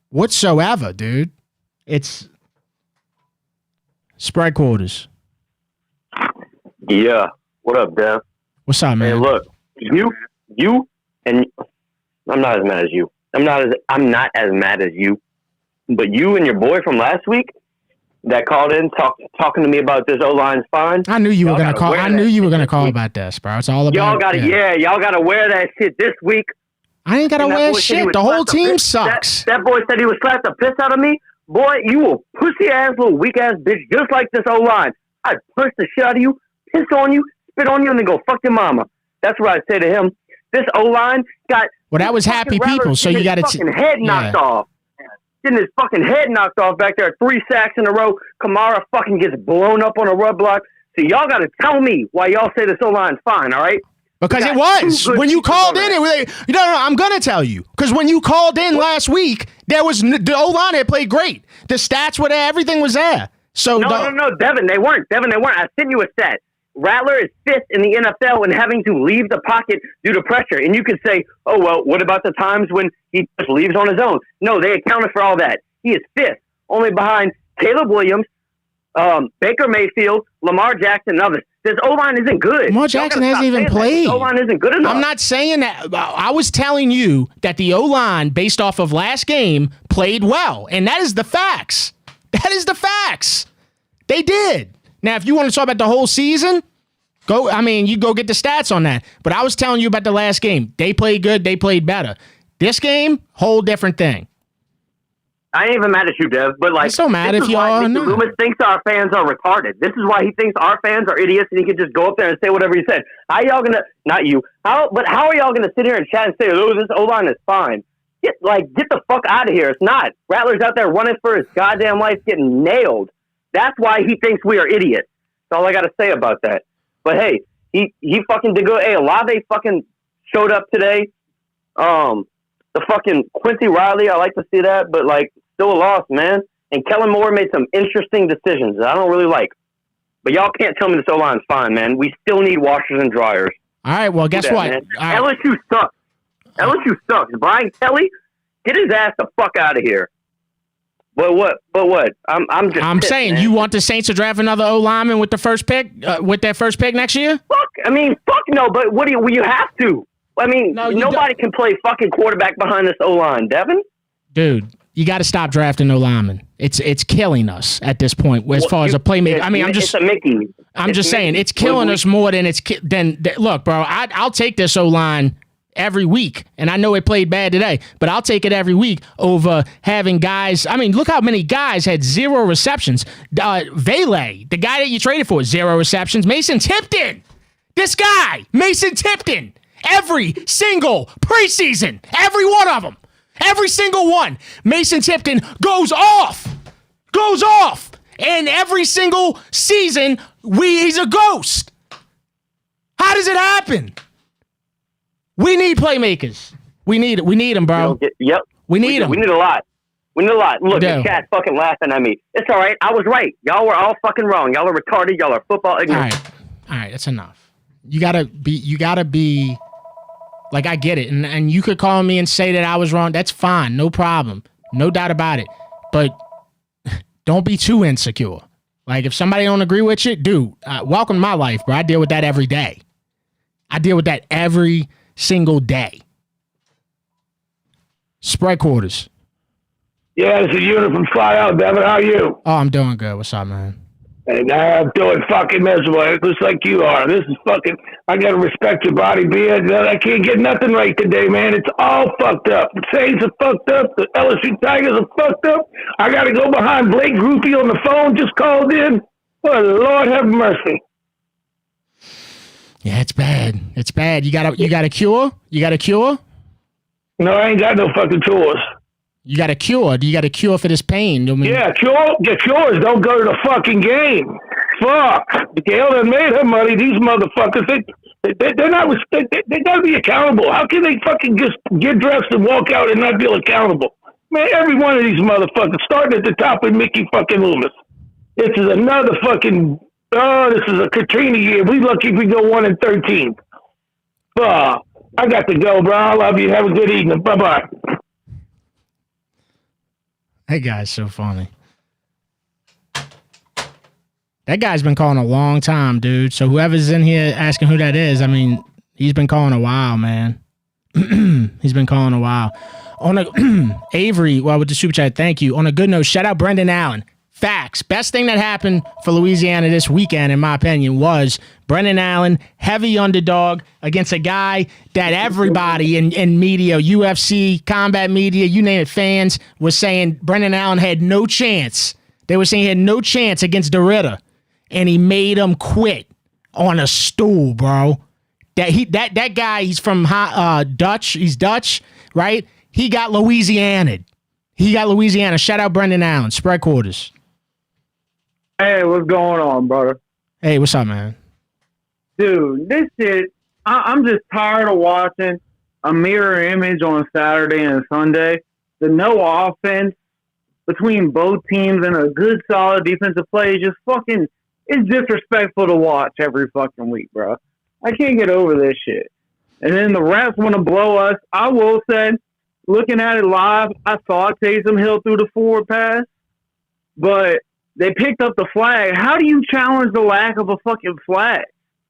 whatsoever, dude. It's spread quarters. Yeah. What up, Dev? What's up, man? Hey, look, you, and I'm not as mad as you. I'm not as mad as you, but you and your boy from last week that called in talking to me about this O-line's fine. I knew you were gonna call. I knew you were gonna call about this, bro. It's all about y'all. Y'all gotta wear that shit this week. I ain't gotta wear shit. The whole team sucks. That boy said he would slap the piss out of me. Boy, you a pussy ass little weak ass bitch, just like this O-line. I'd punch the shit out of you, piss on you, spit on you, and then go fuck your mama. That's what I say to him. This O-line got... Well, that was happy people, so you got to... fucking head knocked off. Getting his fucking head knocked off back there. 3 sacks in a row. Kamara fucking gets blown up on a rub block. So y'all got to tell me why y'all say this O-line's fine, all right? Because it was. When you called in, I'm going to tell you. Because when you called in last week, the O-line had played great. The stats were there. Everything was there. So No, Devin, they weren't. I sent you a stat. Rattler is 5th in the NFL in having to leave the pocket due to pressure. And you could say, oh, well, what about the times when he just leaves on his own? No, they accounted for all that. He is 5th, only behind Caleb Williams, Baker Mayfield, Lamar Jackson, and others. This O-line isn't good. Lamar Jackson hasn't even played. This O-line isn't good enough. I'm not saying that. I was telling you that the O-line, based off of last game, played well. And that is the facts. That is the facts. They did. Now, if you want to talk about the whole season, you go get the stats on that. But I was telling you about the last game. They played good. They played better. This game, whole different thing. I ain't even mad at you, Dev, but I'm so mad if y'all Mr. Loomis thinks our fans are retarded. This is why he thinks our fans are idiots and he can just go up there and say whatever he said. How y'all gonna, not you, how are y'all gonna sit here and chat and say, oh, this O-line is fine? Get the fuck out of here. It's not. Rattler's out there running for his goddamn life getting nailed. That's why he thinks we are idiots. That's all I gotta say about that. But hey, he fucking did good. Hey, Olave fucking showed up today. The fucking Quincy Riley, I like to see that, but still a loss, man. And Kellen Moore made some interesting decisions that I don't really like. But y'all can't tell me this O-line's fine, man. We still need washers and dryers. All right, well, guess what? Right. LSU sucks. LSU sucks. Brian Kelly, get his ass the fuck out of here. But what? I'm pissed, saying, man. You want the Saints to draft another O-lineman with the first pick, with their first pick next year? Fuck no, but you have to. Nobody can play fucking quarterback behind this O-line, Devin. Dude, you got to stop drafting O-linemen. It's killing us at this point as far as a playmaker. It's a Mickey. I'm just saying, it's killing us more than look, bro, I'll take this O-line every week, and I know it played bad today, but I'll take it every week over having guys. Look how many guys had 0 receptions. Vele, the guy that you traded for, 0 receptions. Mason Tipton, this guy, Mason Tipton. Every single preseason, every one of them, every single one, Mason Tipton goes off, and every single season, he's a ghost. How does it happen? We need playmakers. We need them, bro. Yep. We need them. We need a lot. Look, the chat's fucking laughing at me. It's all right. I was right. Y'all were all fucking wrong. Y'all are retarded. Y'all are football ignorant. All right, that's enough. You gotta be. I get it, and you could call me and say that I was wrong. That's fine, no problem, no doubt about it. But don't be too insecure. If somebody don't agree with you, dude, welcome to my life, bro. I deal with that every day. I deal with that every single day. Spread quarters. Yeah, it's a unit from Fly Out, Devin. How are you? Oh, I'm doing good. What's up, man? And I'm doing fucking miserable. Just like you are. This is fucking. I gotta respect your body, beard. I can't get nothing right today, man. It's all fucked up. The Saints are fucked up. The LSU Tigers are fucked up. I gotta go behind Blake Groupie on the phone. Just called in. Oh, Lord have mercy. Yeah, it's bad. It's bad. You got a cure? You got a cure? No, I ain't got no fucking cures. You got a cure. Do you got a cure for this pain? Yeah, the cures don't go to the fucking game. Fuck. Gail done made her money. These motherfuckers, they're not. They gotta be accountable. How can they fucking just get dressed and walk out and not be accountable? Man, every one of these motherfuckers, starting at the top with Mickey fucking Loomis. This is another fucking. Oh, this is a Katrina year. We lucky if we go 1-13. Fuck. I got to go, bro. I love you. Have a good evening. Bye bye. That guy's so funny. That guy's been calling a long time, dude. So whoever's in here asking who that is, he's been calling a while, man. He's been calling a while. Avery, with the super chat, thank you. On a good note, shout out Brendan Allen. Facts. Best thing that happened for Louisiana this weekend, in my opinion, was Brendan Allen, heavy underdog against a guy that everybody in media, UFC, combat media, you name it, fans, was saying Brendan Allen had no chance. They were saying he had no chance against DeRitter, and he made him quit on a stool, bro. That guy, he's from Dutch. He's Dutch, right? He got Louisiana. Shout out Brendan Allen, spread quarters. Hey, what's going on, brother? Hey, what's up, man? Dude, this shit, I'm just tired of watching a mirror image on Saturday and Sunday. The no offense between both teams and a good, solid defensive play is just fucking, it's disrespectful to watch every fucking week, bro. I can't get over this shit. And then the refs want to blow us. I will say, looking at it live, I thought Taysom Hill threw the forward pass, but they picked up the flag. How do you challenge the lack of a fucking flag?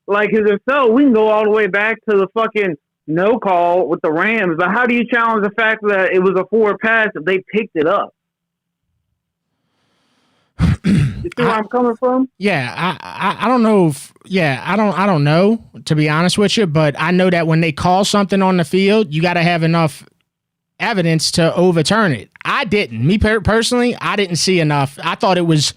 Like, because if so, we can go all the way back to the fucking no call with the Rams. But how do you challenge the fact that it was a forward pass if they picked it up? You see where I'm coming from? Yeah, I don't know I don't know, to be honest with you, but I know that when they call something on the field, you got to have enough evidence to overturn it. I didn't. Me personally, I didn't see enough. I thought it was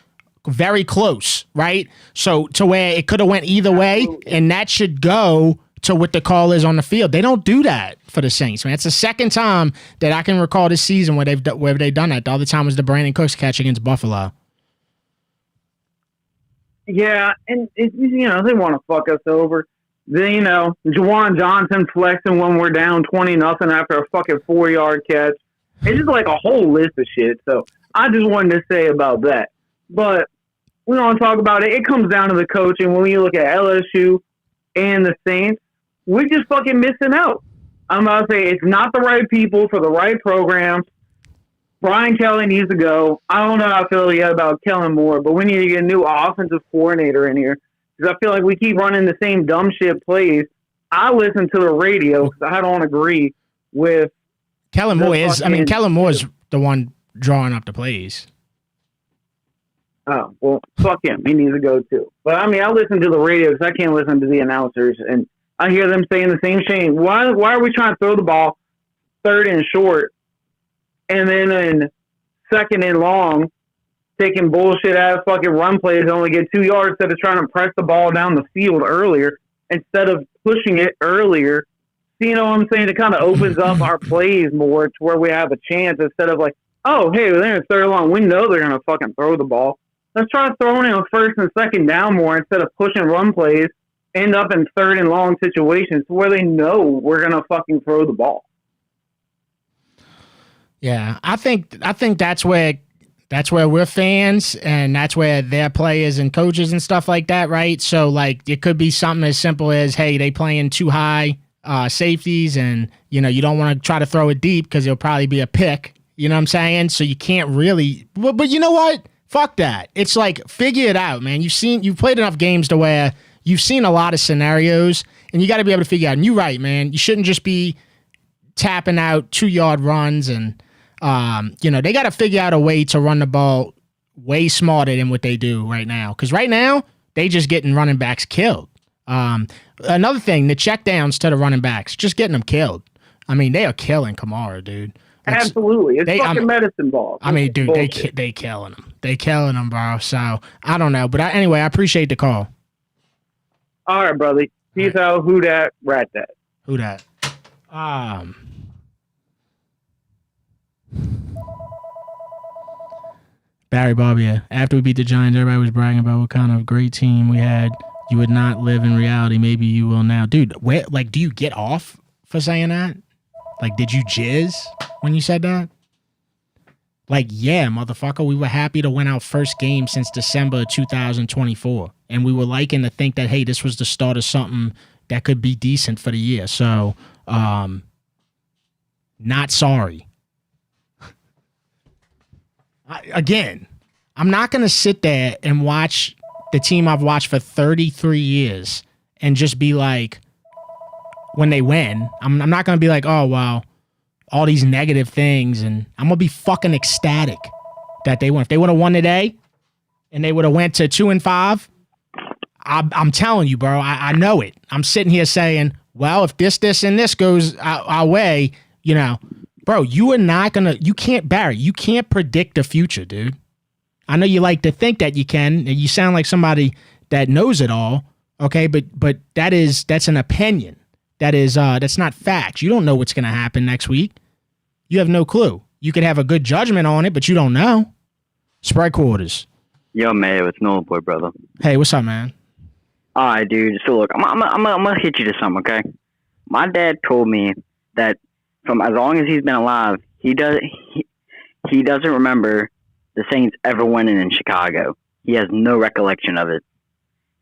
very close, right? So to where it could have went either way, and that should go to what the call is on the field. They don't do that for the Saints, man. It's the second time that I can recall this season where they've done that. The other time was the Brandon Cooks catch against Buffalo. Yeah, and they want to fuck us over. Then, Juwan Johnson flexing when we're down 20-0 after a fucking 4-yard catch. It's just like a whole list of shit. So I just wanted to say about that. But we don't talk about it. It comes down to the coaching. When you look at LSU and the Saints, we're just fucking missing out. I'm about to say it's not the right people for the right programs. Brian Kelly needs to go. I don't know how I feel yet about Kellen Moore, but we need to get a new offensive coordinator in here because I feel like we keep running the same dumb shit plays. I listen to the radio because I don't agree with Kellen Moore. Kellen Moore's the one drawing up the plays. Oh, well, fuck him. He needs to go too. But I listen to the radio because I can't listen to the announcers, and I hear them saying the same thing. Why are we trying to throw the ball 3rd and short? And then in 2nd and long, taking bullshit out of fucking run plays and only get 2 yards instead of trying to press the ball down the field earlier instead of pushing it earlier. So, you know what I'm saying? It kind of opens up our plays more to where we have a chance instead of like, oh, hey, they're in 3rd and long. We know they're going to fucking throw the ball. Let's try throwing it on 1st and 2nd down more instead of pushing run plays, end up in 3rd and long situations where they know we're going to fucking throw the ball. Yeah, I think that's where we're fans, and that's where their players and coaches and stuff like that, right? So like it could be something as simple as, hey, they playing too high safeties, and you don't want to try to throw it deep because it'll probably be a pick. You know what I'm saying? So you can't really. But you know what? Fuck that. It's like figure it out, man. You've played enough games to where you've seen a lot of scenarios, and you got to be able to figure out. And you're right, man. You shouldn't just be tapping out 2-yard runs and. They got to figure out a way to run the ball way smarter than what they do right now. Because right now, they just getting running backs killed. Another thing, the checkdowns to the running backs, just getting them killed. They are killing Kamara, dude. Absolutely. It's fucking medicine ball. Dude, they killing them. They killing them, bro. So, I don't know. But anyway, I appreciate the call. All right, brother. Peace out. Who dat? Rat that. Who dat? Barry Barbier, after we beat the Giants, everybody was bragging about what kind of great team we had. You would not live in reality. Maybe you will now. Dude, do you get off for saying that? Like, did you jizz when you said that? Like, yeah, motherfucker, we were happy to win our first game since December 2024. And we were liking to think that, hey, this was the start of something that could be decent for the year. So, not sorry. I'm not going to sit there and watch the team I've watched for 33 years and just be like, when they win, I'm not going to be like, oh, well, all these negative things, and I'm going to be fucking ecstatic that they won. If they would have won today and they would have went to 2-5, I'm telling you, bro, I know it. I'm sitting here saying, well, if this, and this goes our way, bro, you can't predict the future, dude. I know you like to think that you can, and you sound like somebody that knows it all, okay? But that's an opinion, that's not facts. You don't know what's going to happen next week. You have no clue. You could have a good judgment on it, but you don't know. Spread quarters. Yo, Mayo, it's Nolan Boy, brother. Hey, what's up, man? All right, dude. So look, I'm gonna hit you to something, okay? My dad told me that from as long as he's been alive, he doesn't remember the Saints ever winning in Chicago. He has no recollection of it.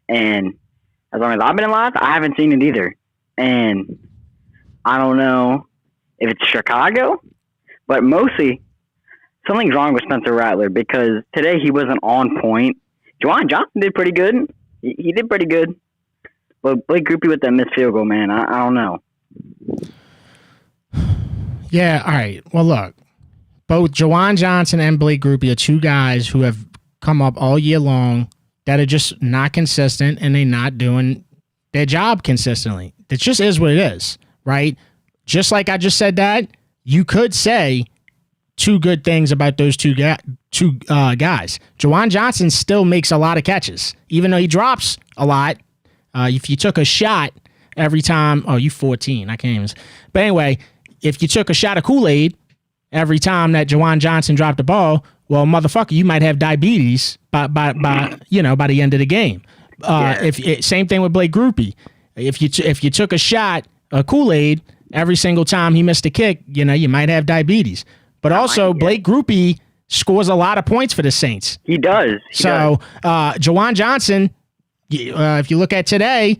And as long as I've been alive, I haven't seen it either. And I don't know if it's Chicago, but mostly something's wrong with Spencer Rattler because today he wasn't on point. Juwan Johnson did pretty good. He did pretty good. But Blake Grupe with that missed field goal, man, I don't know. Yeah, all right. Well, look, both Juwan Johnson and Blake Grupe are two guys who have come up all year long that are just not consistent and they're not doing their job consistently. It just is what it is, right? Just like I just said that, you could say two good things about those two guys. Juwan Johnson still makes a lot of catches, even though he drops a lot. If you took a shot every time, you 14, I can't even. But anyway, if you took a shot of Kool-Aid every time that Juwan Johnson dropped the ball, well, motherfucker, you might have diabetes by the end of the game. Same thing with Blake Grupe. If you took a shot of Kool-Aid every single time he missed a kick, you might have diabetes. But also, Blake Grupe scores a lot of points for the Saints. He does. Juwan Johnson, if you look at today,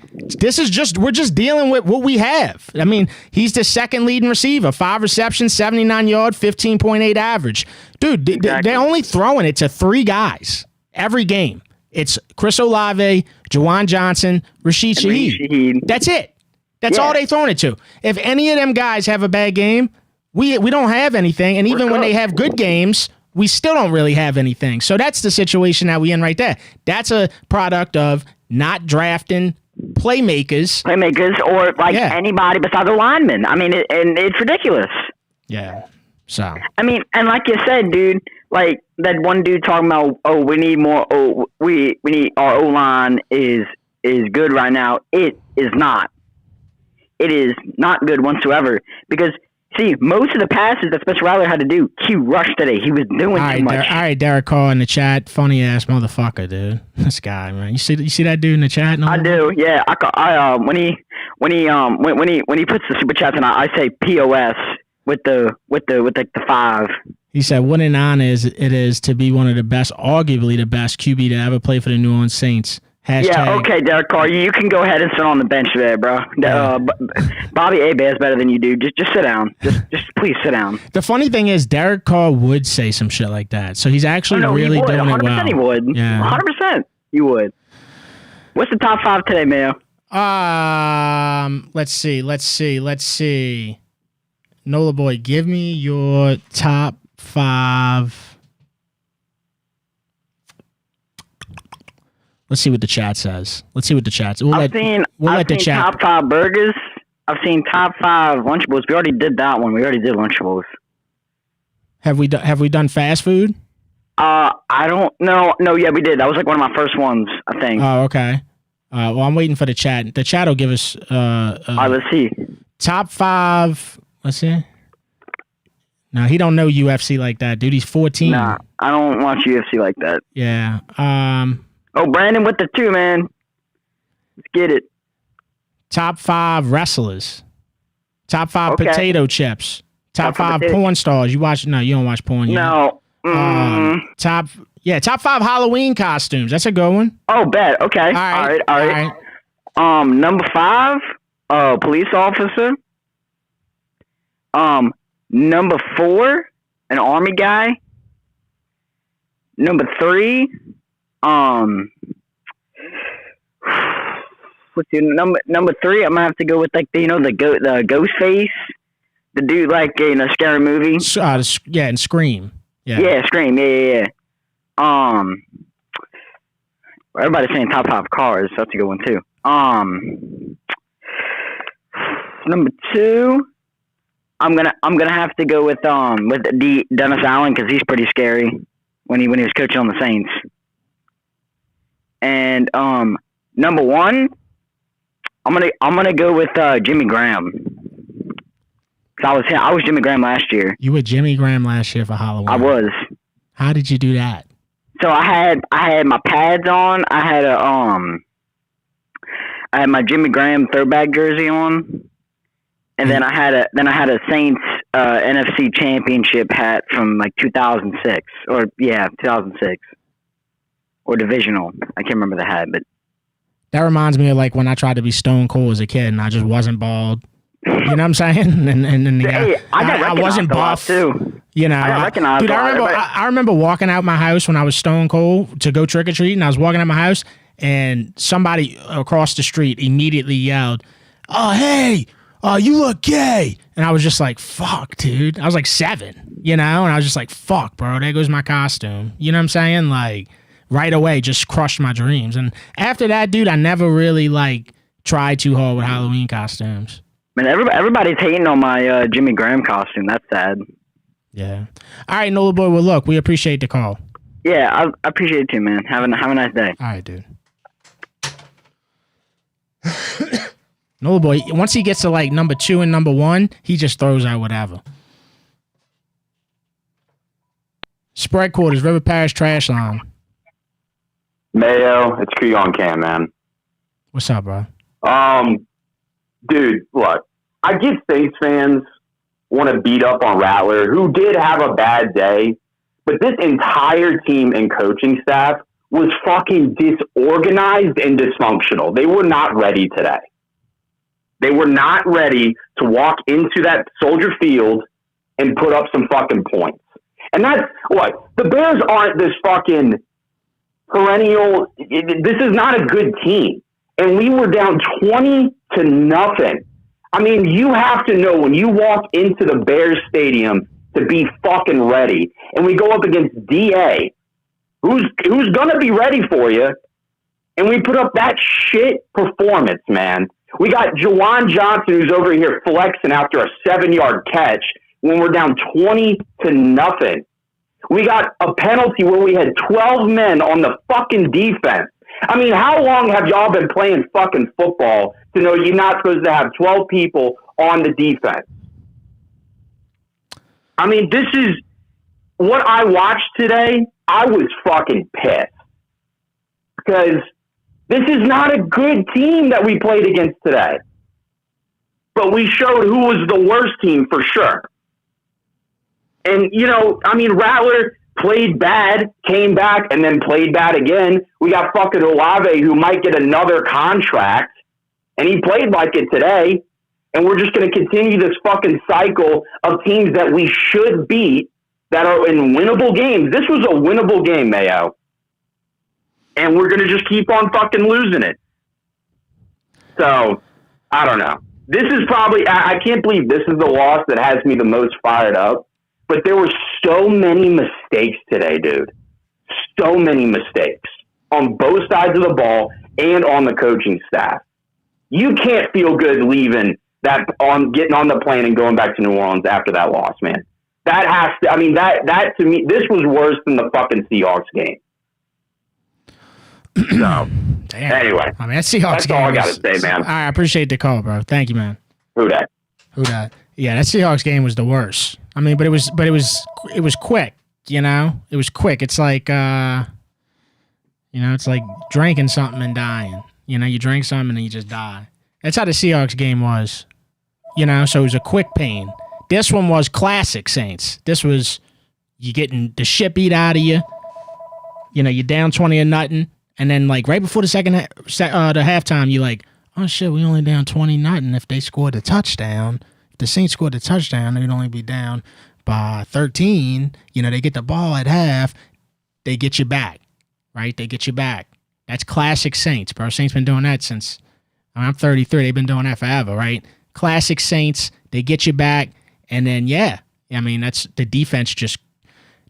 we're just dealing with what we have. I mean, he's the second leading receiver, 5 receptions, 79 yard, 15.8 average. Dude, they're only throwing it to 3 guys every game. It's Chris Olave, Juwan Johnson, Rashid Shaheed. That's it. That's all they throwing it to. If any of them guys have a bad game, we don't have anything. And even when they have good games, we still don't really have anything. So that's the situation that we in right there. That's a product of not drafting playmakers or anybody besides a lineman. I mean, it's ridiculous. Yeah. So I mean, and like you said, dude, like that one dude talking about, we need more. We need our O line is good right now. It is not. It is not good whatsoever because. See, most of the passes that Spencer Rattler had to do, he rushed today. He was doing too much. All right, Derek Carr in the chat, funny ass motherfucker, dude. This guy, man. You see that dude in the chat? I do. Yeah. When he puts the super chats in, I say POS with the 5. He said, "What an honor it is to be one of the best, arguably the best QB to ever play for the New Orleans Saints." Yeah, okay, Derek Carr, you can go ahead and sit on the bench there, bro. Bobby Hebert is better than you do. Just sit down. Just please sit down. The funny thing is, Derek Carr would say some shit like that, so he's actually really doing it well. 100% he would. Yeah, 100% he would. What's the top 5 today, Mayo? Let's see. Nola boy, give me your top 5. Let's see what the chat says. I've seen top 5 burgers. I've seen top 5 Lunchables. We already did that one. We already did Lunchables. Have we done fast food? I don't know. No, yeah, we did. That was like one of my first ones, I think. Oh, okay. Well, I'm waiting for the chat. The chat will give us. All right, let's see. Top 5. Let's see. No, he don't know UFC like that, dude. He's 14. Nah, I don't watch UFC like that. Yeah. Oh, Brandon with the 2, man. Let's get it. Top 5 wrestlers. Top 5 potato chips. Top 5 porn stars. You watch? No, you don't watch porn. No. Top 5 Halloween costumes. That's a good one. Oh, bet. Okay. All right. Number 5, police officer. Number 4, an army guy. Number 3. What's your number 3? I'm gonna have to go with like the ghost face, the dude like in a scary movie. And Scream. Yeah, Scream. Yeah. Everybody's saying top 5 cars. That's a good one too. Number 2, I'm gonna have to go with Dennis Allen because he's pretty scary when he was coaching on the Saints. And number 1, I'm gonna go with Jimmy Graham. I was Jimmy Graham last year. You were Jimmy Graham last year for Halloween. I was. How did you do that? So I had my pads on. I had my Jimmy Graham throwback jersey on, and then I had a Saints NFC Championship hat from like 2006 or divisional. I can't remember the hat, but that reminds me of like when I tried to be stone cold as a kid and I just wasn't bald. You know what I'm saying? And I wasn't buff too. You know, I recognize. Dude, I remember walking out my house when I was stone cold to go trick or treat, and I was walking out my house, and somebody across the street immediately yelled, "Oh, hey, you look gay!" And I was just like, "Fuck, dude!" I was like 7, you know, and I was just like, "Fuck, bro, there goes my costume." You know what I'm saying? Like right away, just crushed my dreams. And after that, dude, I never really like tried too hard with Halloween costumes. Man, everybody's hating on my Jimmy Graham costume. That's sad. Yeah. All right, Nola boy. Well, look, we appreciate the call. Yeah, I appreciate it too, man. Have a nice day. All right, dude. Nola boy, once he gets to like number 2 and number 1, he just throws out whatever. Spread quarters, River Parish Trash Line. Mayo, it's Creon Cam, man. What's up, bro? Dude, look, I get Saints fans want to beat up on Rattler, who did have a bad day, but this entire team and coaching staff was fucking disorganized and dysfunctional. They were not ready today. They were not ready to walk into that Soldier Field and put up some fucking points. And that's what the Bears aren't this fucking perennial. This is not a good team. And we were down 20-0. I mean, you have to know when you walk into the Bears stadium to be fucking ready. And we go up against DA, who's going to be ready for you. And we put up that shit performance, man. We got Jawan Johnson, who's over here flexing after a 7-yard catch when we're down 20-0. We got a penalty where we had 12 men on the fucking defense. I mean, how long have y'all been playing fucking football to know you're not supposed to have 12 people on the defense? I mean, this is what I watched today. I was fucking pissed because this is not a good team that we played against today. But we showed who was the worst team for sure. And, you know, I mean, Rattler played bad, came back, and then played bad again. We got fucking Olave, who might get another contract, and he played like it today. And we're just going to continue this fucking cycle of teams that we should beat that are in winnable games. This was a winnable game, Mayo. And we're going to just keep on fucking losing it. So, I don't know. This is probably, I can't believe this is the loss that has me the most fired up. But there were so many mistakes today, dude. So many mistakes on both sides of the ball and on the coaching staff. You can't feel good leaving that on getting on the plane and going back to New Orleans after that loss, man. That has to, I mean, that to me, this was worse than the fucking Seahawks game. So, anyway. I mean, that Seahawks that's game all I got to say, man. I appreciate the call, bro. Thank you, man. Who dat? Yeah, that Seahawks game was the worst. I mean, but it was quick, you know? It was quick. It's like, it's like drinking something and dying. You know, you drink something and then you just die. That's how the Seahawks game was, you know? So it was a quick pain. This one was classic Saints. This was you getting the shit beat out of you. You know, you're down 20-0, and then like right before the the halftime, you're like, oh shit, we only down 20-0. If they scored a touchdown, if the Saints scored a touchdown, they'd only be down by 13. You know, they get the ball at half, they get you back, right? They get you back. That's classic Saints, bro. Saints been doing that since I'm 33. They've been doing that forever, right? Classic Saints. They get you back, and then yeah, I mean that's the defense. Just,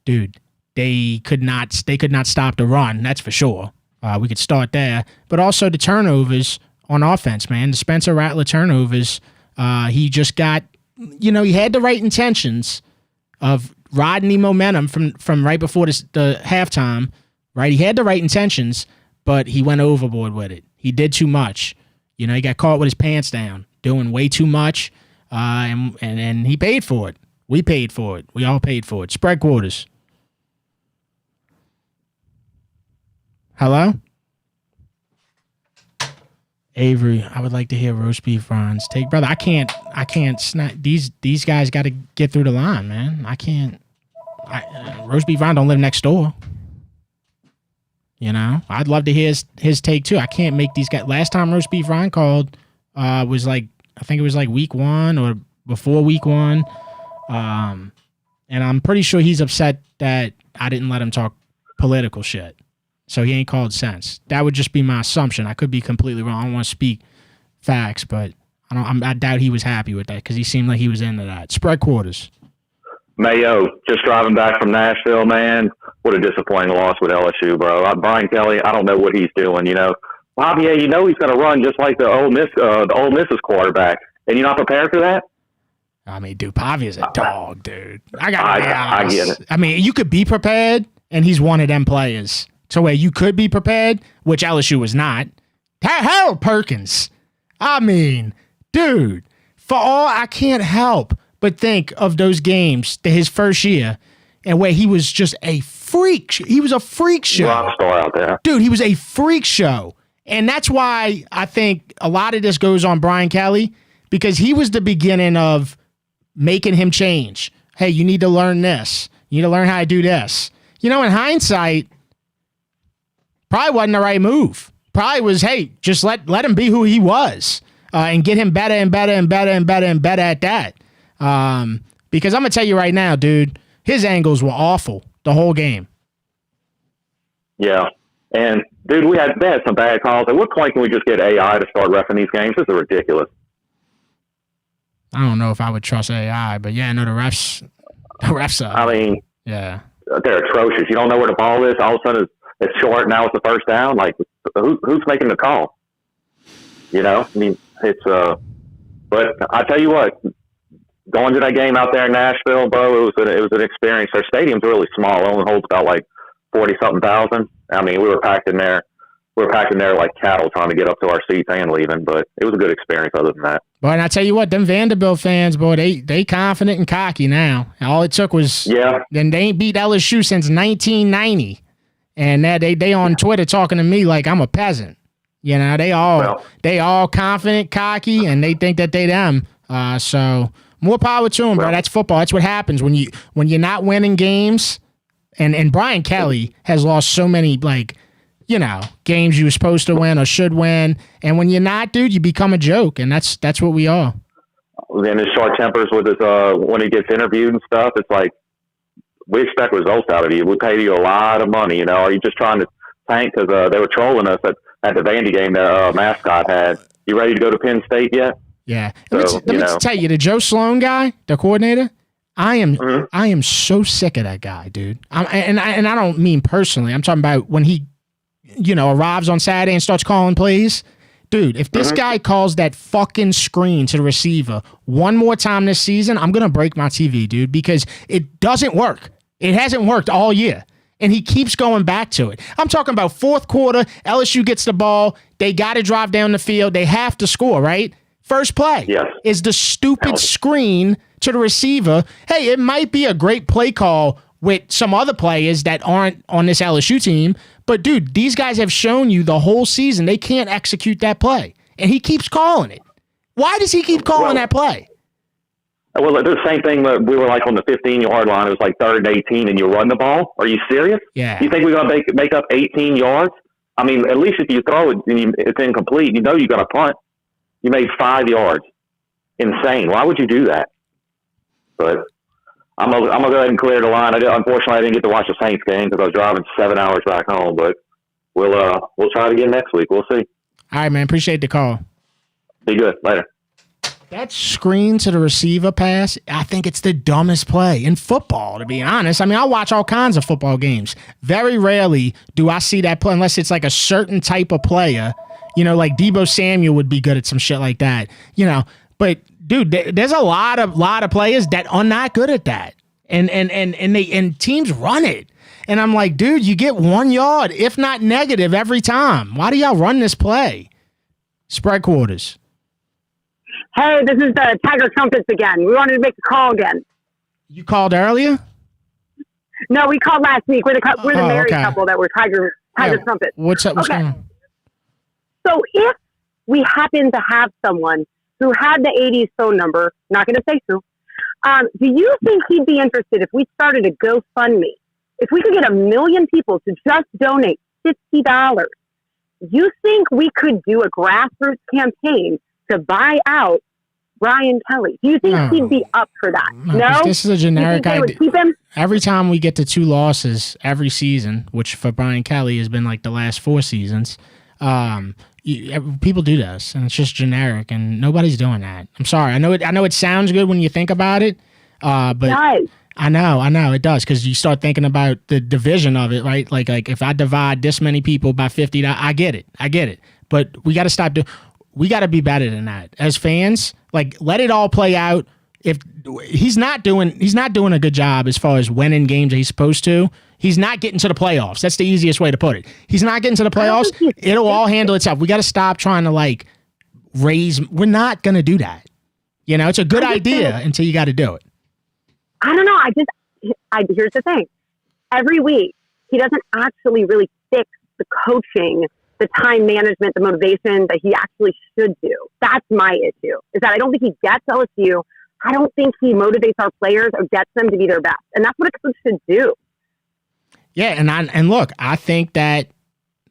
dude, they could not stop the run. That's for sure. We could start there, but also the turnovers on offense, man. The Spencer Rattler turnovers. He just got, you know, he had the right intentions of riding the momentum from right before the halftime, right? He had the right intentions, but he went overboard with it. He did too much. You know, he got caught with his pants down, doing way too much, and he paid for it. We paid for it. We all paid for it. Spread quarters. Hello? Avery, I would like to hear roast beef Ron's take. Brother, I can't snap. These guys got to get through the line, man. I can't. Roast beef Ron don't live next door. You know? I'd love to hear his take, too. I can't make these guys. Last time roast beef Ron called was like, I think it was like week 1 or before week 1. And I'm pretty sure he's upset that I didn't let him talk political shit. So he ain't called sense. That would just be my assumption. I could be completely wrong. I don't want to speak facts, but I doubt he was happy with that because he seemed like he was into that. Spread quarters. Mayo, just driving back from Nashville, man. What a disappointing loss with LSU, bro. Brian Kelly, I don't know what he's doing, you know. Javier, you know he's going to run just like the Ole Miss's quarterback, and you're not prepared for that? I mean, dude, Pavier's a dog, dude. I get it. I mean, you could be prepared, and he's one of them players. So where you could be prepared, which LSU was not. Harold Perkins. I mean, dude, for all I can't help but think of those games his first year and where he was just a freak. He was a freak show. Rock star out there. Dude, he was a freak show. And that's why I think a lot of this goes on Brian Kelly because he was the beginning of making him change. Hey, you need to learn this. You need to learn how to do this. You know, in hindsight, probably wasn't the right move. Probably was, hey, just let him be who he was and get him better and better and better and better and better at that. Because I'm going to tell you right now, dude, his angles were awful the whole game. Yeah. And, dude, they had some bad calls. At what point can we just get AI to start reffing these games? This is ridiculous. I don't know if I would trust AI, but yeah, no, the refs I mean, yeah, they're atrocious. You don't know where the ball is. All of a sudden it's short. Now it's the first down. Like, who's making the call? You know, I mean, it's but I tell you what, going to that game out there in Nashville, bro, it was an experience. Their stadium's really small. It only holds about like 40-something thousand. I mean, we were packed in there. Like cattle trying to get up to our seats and leaving, but it was a good experience other than that. Boy, and I tell you what, them Vanderbilt fans, boy, they confident and cocky now. All it took was then they ain't beat LSU since 1990. And that they on Twitter talking to me like I'm a peasant. You know, they all confident, cocky, and they think that they them. So more power to them, bro. That's football. That's what happens when you're not winning games. And Brian Kelly has lost so many games you were supposed to win or should win. And when you're not, dude, you become a joke, and that's what we are. And his short tempers with his when he gets interviewed and stuff, it's like, we expect results out of you. We paid you a lot of money, you know. Are you just trying to tank because they were trolling us at the Vandy game their mascot had? You ready to go to Penn State yet? Yeah. Let me tell you, the Joe Sloan guy, the coordinator, I am so sick of that guy, dude. And I don't mean personally. I'm talking about when he, arrives on Saturday and starts calling plays. Dude, if this guy calls that fucking screen to the receiver one more time this season, I'm going to break my TV, dude, because it doesn't work. It hasn't worked all year, and he keeps going back to it. I'm talking about fourth quarter, LSU gets the ball, they got to drive down the field, they have to score, right? First play is the stupid screen to the receiver. Hey, it might be a great play call with some other players that aren't on this LSU team, but dude, these guys have shown you the whole season they can't execute that play, and he keeps calling it. Why does he keep calling that play? Well, the same thing that we were like on the 15-yard line. It was like 3rd and 18, and you run the ball. Are you serious? Yeah. You think we're going to make up 18 yards? I mean, at least if you throw it and it's incomplete, you got to punt. You made 5 yards. Insane. Why would you do that? But I'm gonna go ahead and clear the line. Unfortunately, I didn't get to watch the Saints game because I was driving 7 hours back home. But we'll try it again next week. We'll see. All right, man. Appreciate the call. Be good. Later. That screen to the receiver pass, I think it's the dumbest play in football, to be honest. I mean, I watch all kinds of football games. Very rarely do I see that play unless it's like a certain type of player. Like Deebo Samuel would be good at some shit like that. But dude, there's a lot of players that are not good at that. And teams run it. And I'm like, dude, you get 1 yard, if not negative, every time. Why do y'all run this play? Spread quarters. Hey, this is the Tiger Trumpets again. We wanted to make a call again. You called earlier? No, we called last week. We're the married okay. couple that were Tiger Trumpets. What's up? What's going on? So if we happen to have someone who had the 80s phone number, not going to say who, do you think he'd be interested if we started a GoFundMe? If we could get 1 million people to just donate $50, you think we could do a grassroots campaign to buy out Brian Kelly? Do you think he'd be up for that? No? This is a generic idea. Would keep him? Every time we get to 2 losses every season, which for Brian Kelly has been like the last 4 seasons, people do this, and it's just generic, and nobody's doing that. I'm sorry. I know it sounds good when you think about it, but Nice. I know it does, because you start thinking about the division of it, right? Like if I divide this many people by 50, I get it. But we got to stop we got to be better than that as fans. Like, let it all play out. If he's not doing a good job as far as winning games that he's supposed to, he's not getting to the playoffs. That's the easiest way to put it. He's not getting to the playoffs. It'll all handle itself. We got to stop trying to like raise. We're not going to do that. It's a good idea until you got to do it. I don't know. Here's the thing. Every week, he doesn't actually really fix the coaching, the time management, the motivation that he actually should do. That's my issue, is that I don't think he gets LSU. I don't think he motivates our players or gets them to be their best. And that's what a coach should do. Yeah, and look, I think that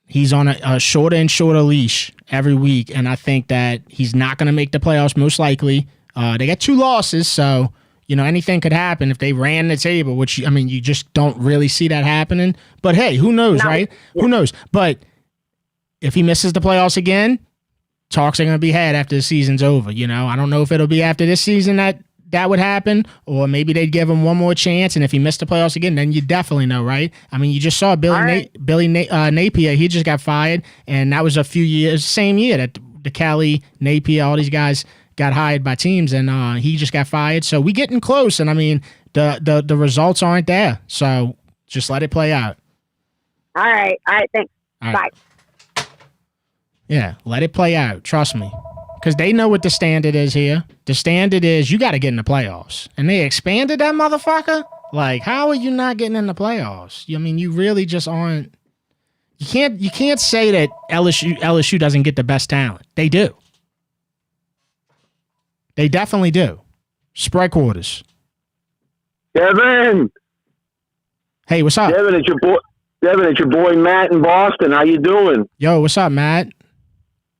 he's on a shorter and shorter leash every week, and I think that he's not going to make the playoffs most likely. They got 2 losses, so anything could happen if they ran the table, which, you just don't really see that happening. But hey, who knows, right? Yeah. Who knows? But if he misses the playoffs again, talks are going to be had after the season's over. I don't know if it'll be after this season that would happen, or maybe they'd give him one more chance. And if he missed the playoffs again, then you definitely know, right? You just saw Billy Napier. He just got fired, and that was a few years, same year that the Kelly, Napier, all these guys got hired by teams, and he just got fired. So we getting close, and the results aren't there. So just let it play out. All right, thanks. All right. Bye. Yeah, let it play out. Trust me. Because they know what the standard is here. The standard is you got to get in the playoffs. And they expanded that motherfucker? Like, how are you not getting in the playoffs? You really just aren't. You can't say that LSU doesn't get the best talent. They do. They definitely do. Spread quarters. Devin. Hey, what's up? Devin, it's your boy Matt in Boston. How you doing? Yo, what's up, Matt?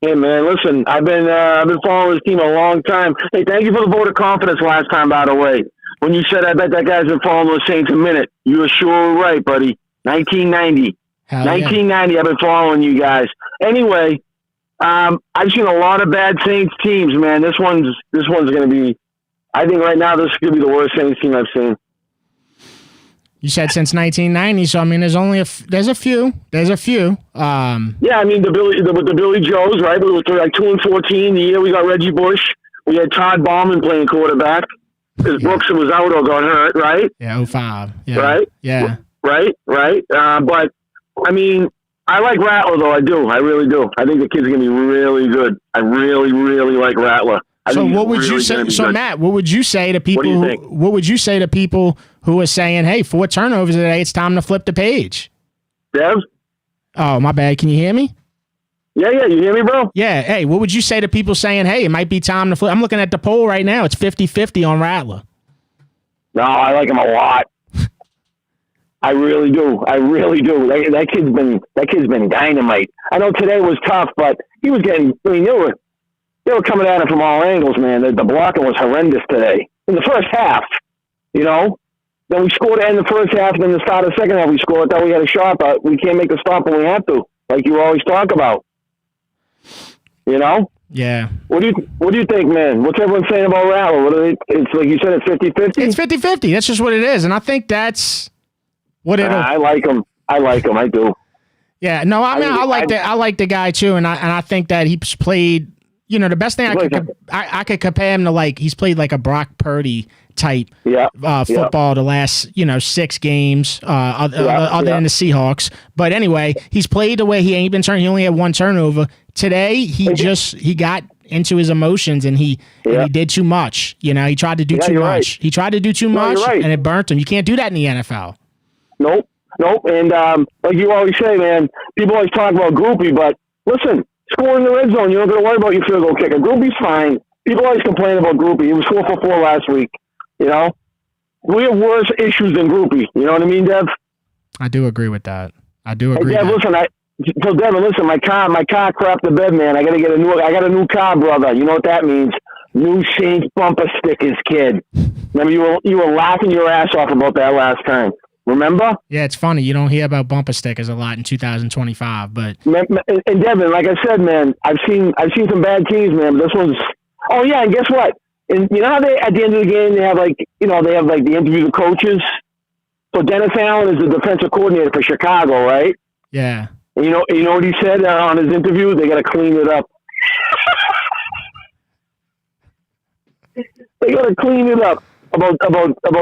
Hey man, listen, I've been following this team a long time. Hey, thank you for the vote of confidence last time, by the way. When you said I bet that guy's been following the Saints a minute, you were sure right, buddy. 1990. Hell 1990, yeah. I've been following you guys. Anyway, I've seen a lot of bad Saints teams, man. This one's going to be. I think right now this could be the worst Saints team I've seen. You said since 1990, so there's only there's a few. Yeah, the Billy Joes, right? We were like 2-14 the year we got Reggie Bush. We had Todd Ballman playing quarterback because Brooks was out or got hurt, right? Yeah, 05. Yeah. Right? Yeah. Right. But I like Rattler though. I do. I really do. I think the kid's gonna be really good. I really, really like Rattler. So what would you say? So Matt, what would you say to people? What would you say to people who are saying, "Hey, 4 turnovers today. It's time to flip the page"? Dev? Oh, my bad. Can you hear me? Yeah. You hear me, bro? Yeah. Hey, what would you say to people saying, "Hey, it might be time to flip"? I'm looking at the poll right now. It's 50-50 on Rattler. No, I like him a lot. I really do. That kid's been dynamite. I know today was tough, but he was getting. They were coming at him from all angles, man. The blocking was horrendous today. In the first half, Then we scored in the first half, and then the start of the second half we scored. Thought we had a shot, but we can't make the stop when we have to, like you always talk about. Yeah. What do you think, man? What's everyone saying about Rattler? It's like you said, it's 50-50? It's 50-50. That's just what it is, and I think that's what it'll... I like him. I do. Yeah, no, I like that. I like the guy, too, and I think that he's played... the best thing I could compare him to, like, he's played like a Brock Purdy type football the last 6 games other than the Seahawks. But anyway, he's played the way he ain't been turned. He only had 1 turnover today. He got into his emotions and he did too much. He tried to do too much. Right. He tried to do too much and it burnt him. You can't do that in the NFL. Nope. And like you always say, man, people always talk about Groupie, but listen, score in the red zone. You're not going to worry about your field goal kicker. Groupie's fine. People always complain about Groupie. He was 4 for 4 last week. We have worse issues than Groupie. You know what I mean, Dev? I do agree with that. I do agree. Hey, Dev, listen, Devin, listen, my car crapped the bed, man. I got a new car, brother. You know what that means? New Saints bumper stickers, kid. Remember, you were laughing your ass off about that last time. Remember? Yeah, it's funny. You don't hear about bumper stickers a lot in 2025, but and Devin, like I said, man, I've seen some bad teams, man. But this one's. Oh yeah, and guess what? And you know how they at the end of the game they have the interview the coaches. So Dennis Allen is the defensive coordinator for Chicago, right? Yeah. And you know what he said on his interview? They got to clean it up. They got to clean it up about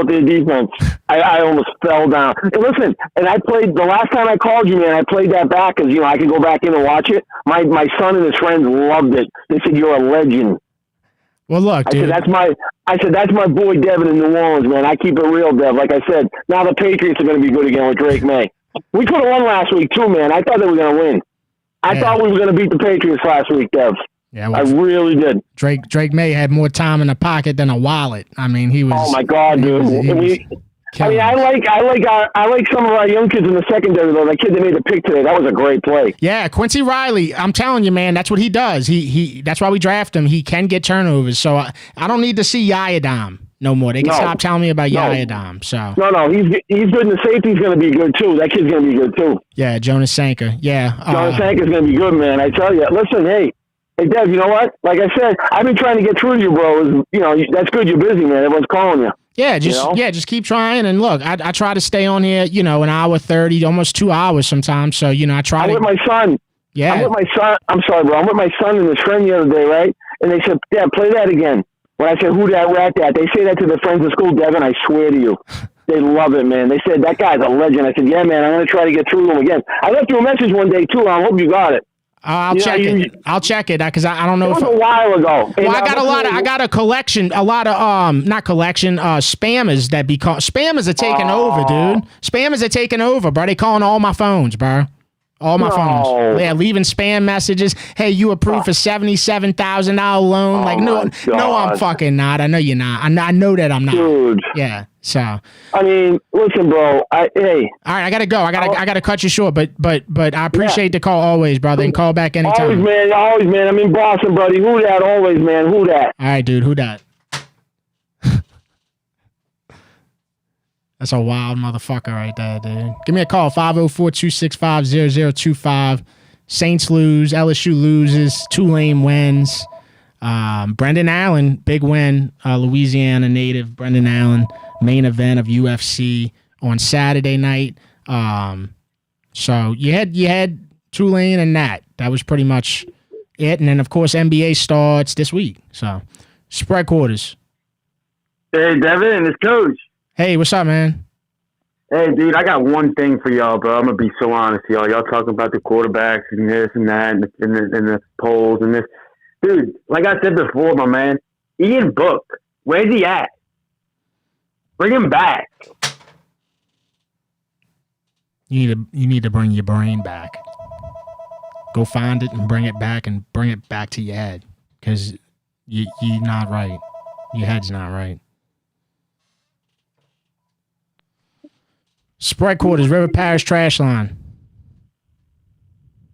their defense. I almost fell down. And listen, and I played the last time I called you, man. I played that back because I can go back in and watch it. My son and his friends loved it. They said you're a legend. Well, look, dude. I said that's my boy Devin in New Orleans, man. I keep it real, Dev. Like I said, now the Patriots are going to be good again with Drake May. We could have won last week too, man. I thought they were going to win. I thought we were going to beat the Patriots last week, Dev. Yeah, well, I really did. Drake May had more time in the pocket than a wallet. I mean, he was. Oh my God, dude! I like some of our young kids in the secondary though. That kid that made the pick today, that was a great play. Yeah, Quincy Riley. I'm telling you, man, that's what he does. He that's why we draft him. He can get turnovers. So I don't need to see Yayadam no more. They can stop telling me about Yayadam. So no, he's good. And the safety's going to be good too. That kid's going to be good too. Yeah, Jonas Sanka. Yeah, Jonas Sanka's going to be good, man. I tell you. Listen, hey, Dev, you know what? Like I said, I've been trying to get through to you, bro. That's good. You're busy, man. Everyone's calling you. Yeah, just keep trying. And look, I try to stay on here, an hour 30, almost 2 hours sometimes. So, I try I'm to. with my son. Yeah. I'm with my son. I'm sorry, bro. I'm with my son and his friend the other day, right? And they said, Dad, play that again. When I said, who that, rat that? They say that to their friends in school, Devin. I swear to you. They love it, man. They said, that guy's a legend. I said, yeah, man, I'm going to try to get through to him again. I left you a message one day, too. I hope you got it. I'll check it. I'll check it because I don't know. It was a while ago. Well, I got a collection, not collection, spammers that spammers are taking over, dude. Spammers are taking over, bro. They calling all my phones, bro. All my phones. Yeah, leaving spam messages. Hey, you approved for $77,000 loan? Like, no, I'm fucking not. I know you're not. I know that I'm not. Dude. Yeah. So. I mean, listen, bro. Hey. All right, I gotta go. I gotta cut you short. But I appreciate the call always, brother, and call back anytime. Always, man. I'm in Boston, buddy. Who that? Always, man. Who that? All right, dude. Who that? That's a wild motherfucker right there, dude. Give me a call, 504-265-0025. Saints lose, LSU loses, Tulane wins. Brendan Allen, big win, Louisiana native. Brendan Allen, main event of UFC on Saturday night. So you had Tulane and that. That was pretty much it. And then, of course, NBA starts this week. So, spread quarters. Hey, Devin, it's Coach. Hey, what's up, man? Hey, dude, I got one thing for y'all, bro. I'm going to be so honest, y'all. Y'all talking about the quarterbacks and this and that and the polls and this. Dude, like I said before, my man, Ian Book, where's he at? Bring him back. You need to bring your brain back. Go find it and bring it back to your head. Because you're not right. Your head's not right. Spread quarters, River Parish Trash Line.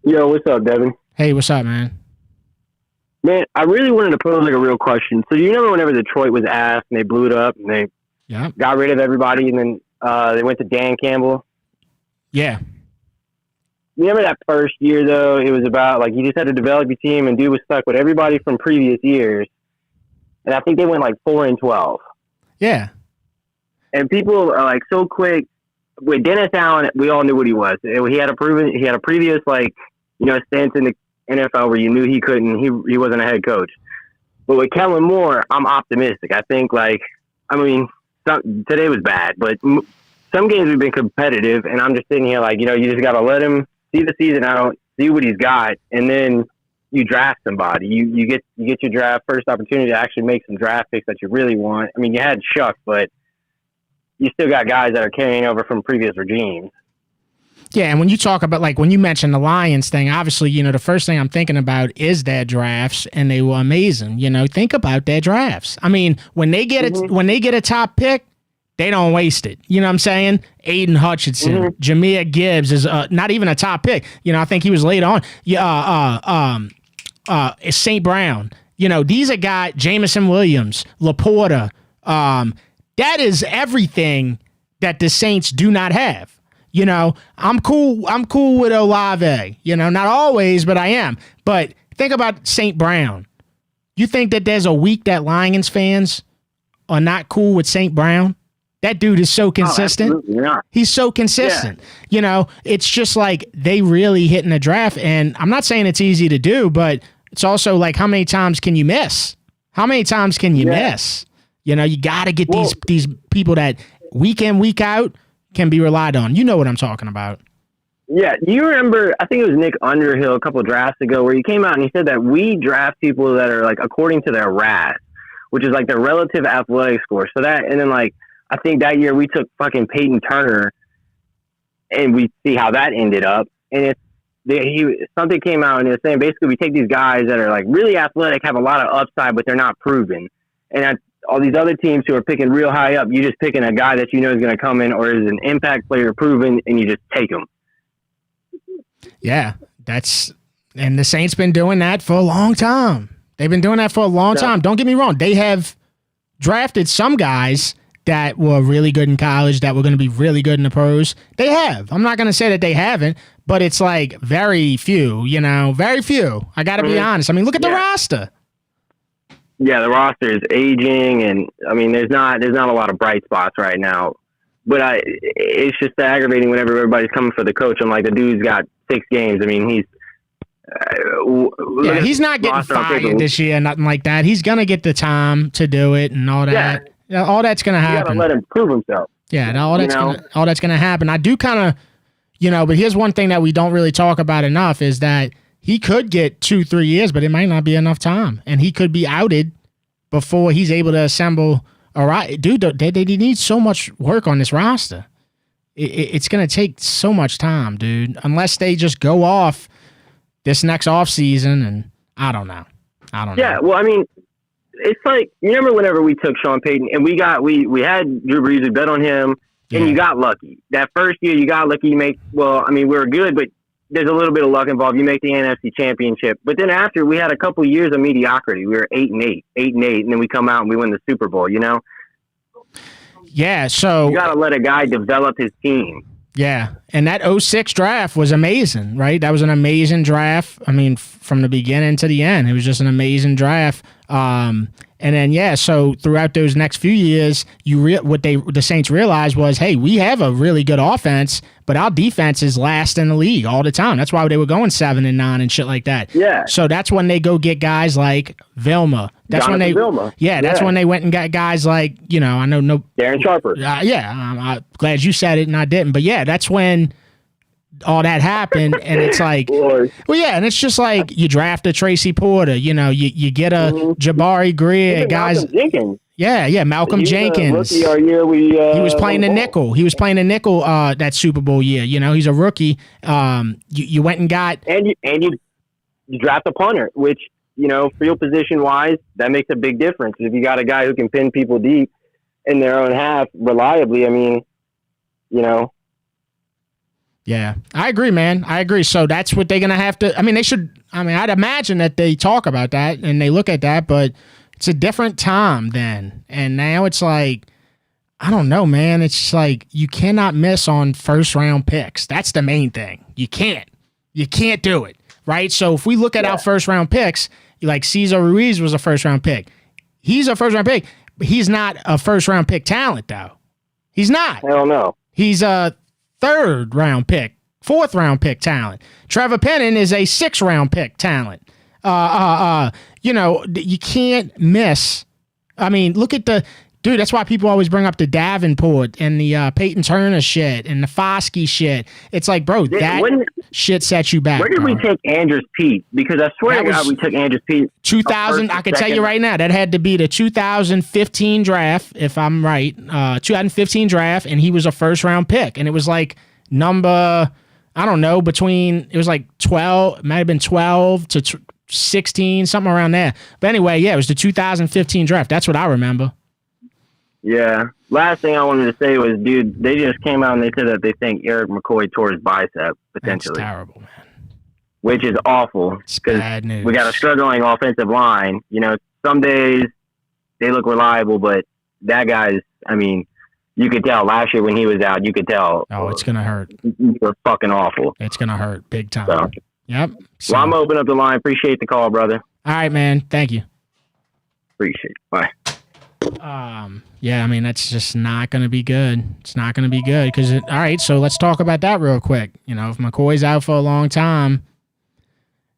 Yo, what's up, Devin? Hey, what's up, man? Man, I really wanted to pose like a real question. So you remember whenever Detroit was asked and they blew it up and they got rid of everybody and then they went to Dan Campbell? Yeah. Remember that first year, though? It was about, like, you just had to develop your team and dude was stuck with everybody from previous years. And I think they went, like, 4-12. Yeah. And people are, like, so quick. With Dennis Allen, we all knew what he was. He had a previous, like, stance in the NFL where you knew he couldn't. He wasn't a head coach. But with Kellen Moore, I'm optimistic. I think I mean, today was bad, but some games we've been competitive, and I'm just sitting here like, you know, you just got to let him see the season out, see what he's got, and then you draft somebody. You get your draft first opportunity to actually make some draft picks that you really want. I mean, you had Shuck, but you still got guys that are carrying over from previous regimes. Yeah, and when you talk about, like, when you mentioned the Lions thing, obviously, you know, the first thing I'm thinking about is their drafts, and they were amazing. You know, think about their drafts. I mean, when they get a top pick, they don't waste it. You know what I'm saying? Aiden Hutchinson, Jahmyr Gibbs is not even a top pick. You know, I think he was late on. St. Brown. You know, these are guys, Jameson Williams, Laporta. That is everything that the Saints do not have. You know, I'm cool with Olave. You know, not always, but I am. But think about St. Brown. You think that there's a week that Lions fans are not cool with St. Brown? That dude is so consistent. Oh, absolutely not. He's so consistent. Yeah. You know, it's just like they really hit in the draft. And I'm not saying it's easy to do, but it's also like, how many times can you miss? How many times can you miss? You know, you got to get these people that week in, week out can be relied on. You know what I'm talking about. Yeah. Do you remember, I think it was Nick Underhill a couple of drafts ago, where he came out and he said that we draft people that are like according to their RAS, which is like their relative athletic score. So that, and then like, I think that year we took fucking Peyton Turner, and we see how that ended up. And something came out and it was saying basically we take these guys that are like really athletic, have a lot of upside, but they're not proven. And all these other teams who are picking real high up, you're just picking a guy that you know is going to come in or is an impact player proven, and you just take him. Yeah, and the Saints been doing that for a long time. They've been doing that for a long time. Don't get me wrong. They have drafted some guys that were really good in college, that were going to be really good in the pros. They have. I'm not going to say that they haven't, but it's like very few, you know, very few. I got to be honest. I mean, look at the roster. Yeah, the roster is aging, and I mean, there's not a lot of bright spots right now. But it's just aggravating whenever everybody's coming for the coach. I'm like, the dude's got 6 games. I mean, he's not getting fired this year, nothing like that. He's going to get the time to do it and all that. Yeah, all that's going to happen. You got to let him prove himself. Yeah, all that's going to happen. I do kind of, you know, but here's one thing that we don't really talk about enough is that he could get 2-3 years, but it might not be enough time. And he could be outed before he's able to assemble a right. Dude, they need so much work on this roster. It's going to take so much time, dude, unless they just go off this next offseason, and I don't know. Yeah, well, I mean, it's like, you remember whenever we took Sean Payton and we had Drew Brees, we bet on him, and you got lucky. That first year you got lucky. We were good, but there's a little bit of luck involved. You make the NFC Championship. But then after, we had a couple years of mediocrity. We were 8-8, and then we come out and we win the Super Bowl, you know? Yeah, so you got to let a guy develop his team. Yeah, and that 06 draft was amazing, right? That was an amazing draft. I mean, from the beginning to the end, it was just an amazing draft. And then, so throughout those next few years, the Saints realized was, hey, we have a really good offense, but our defense is last in the league all the time. That's why they were going 7-9 and shit like that. Yeah. So that's when they go get guys like Vilma. That's when they went and got guys like, you know, I know Darren Sharper. I'm glad you said it and I didn't, but yeah, that's when all that happened, and it's like, and it's just like you draft a Tracy Porter, you know, you get a Jabari Greer, guys. Malcolm Jenkins. Rookie our year, he was playing the nickel. He was playing the nickel that Super Bowl year. You know, he's a rookie. You went and got and you draft a punter, which, you know, field position wise, that makes a big difference. If you got a guy who can pin people deep in their own half reliably, I mean, you know. Yeah, I agree, man. I agree. So that's what they're going to have to – I mean, they should – I mean, I'd imagine that they talk about that and they look at that, but it's a different time then. And now it's like, I don't know, man. It's just like you cannot miss on first-round picks. That's the main thing. You can't. You can't do it, right? So if we look at our first-round picks, like Cesar Ruiz was a first-round pick. He's a first-round pick, but he's not a first-round pick talent, though. He's not. Hell no. He's a third-round pick, fourth-round pick talent. Trevor Penning is a sixth-round pick talent. You know, you can't miss. I mean, look at Dude, that's why people always bring up the Davenport and the Peyton Turner shit and the Foskey shit. It's like, bro, that shit sets you back. Where did we take Andrews Pete? Because I swear to God, we took Andrews Pete. 2000. I can tell you right now, that had to be the 2015 draft, if I'm right. 2015 draft, and he was a first round pick, and it was like number, I don't know, it was like 12. It might have been 12 to 16, something around there. But anyway, yeah, it was the 2015 draft. That's what I remember. Yeah. Last thing I wanted to say was, dude, they just came out and they said that they think Eric McCoy tore his bicep, potentially. That's terrible, man. Which is awful. Bad news. We got a struggling offensive line. You know, some days they look reliable, but that guy's, I mean, you could tell last year when he was out, you could tell. Oh, it's going to hurt. They're fucking awful. It's going to hurt big time. So, yep. So, well, I'm going to open up the line. Appreciate the call, brother. All right, man. Thank you. Appreciate it. Bye. Yeah, I mean, that's just not going to be good. It's not going to be good because, all right, so let's talk about that real quick. You know, if McCoy's out for a long time,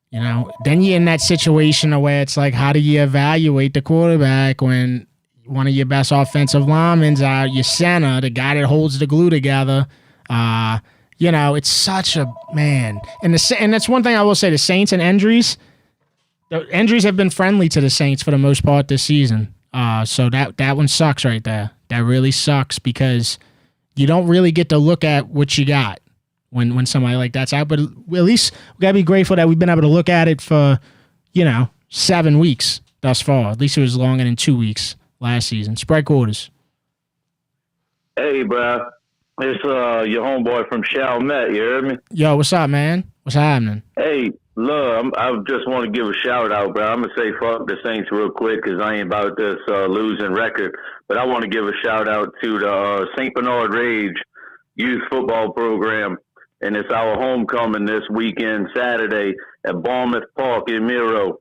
you know, then you're in that situation where it's like, how do you evaluate the quarterback when one of your best offensive linemen's out, your center, the guy that holds the glue together? You know, it's such a, man. And that's one thing I will say, the Saints and injuries have been friendly to the Saints for the most part this season. So that one sucks right there. That really sucks because you don't really get to look at what you got when somebody like that's out. But at least we gotta be grateful that we've been able to look at it for, 7 weeks thus far. At least it was longer than 2 weeks last season. Spread quarters. Hey, bro. It's your homeboy from Chalmette. You heard me? Yo, what's up, man? What's happening? Hey, look, I just want to give a shout out, bro. I'm gonna say fuck the Saints real quick because I ain't about this losing record. But I want to give a shout out to the St. Bernard Rage youth football program, and it's our homecoming this weekend, Saturday at Bournemouth Park in Miro.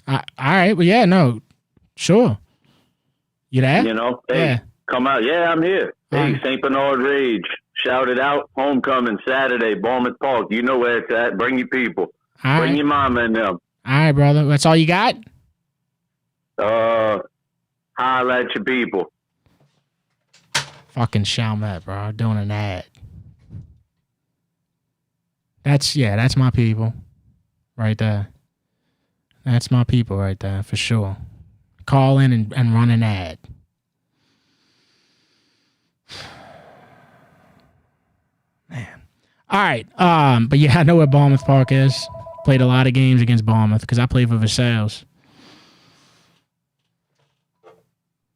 All right. Well, yeah, no, sure. You there? Hey, yeah. Come out. Yeah, I'm here. Hey, St. Bernard Rage. Shout it out. Homecoming Saturday, Bournemouth Park. You know where it's at. Bring your people. Bring your mama and them. All right, brother. That's all you got? Holla at your people. Fucking Chalmette, bro. Doing an ad. That's my people. Right there. That's my people right there, for sure. Call in and run an ad. Man. All right. But yeah, I know where Bournemouth Park is. Played a lot of games against Bournemouth because I played for Versailles.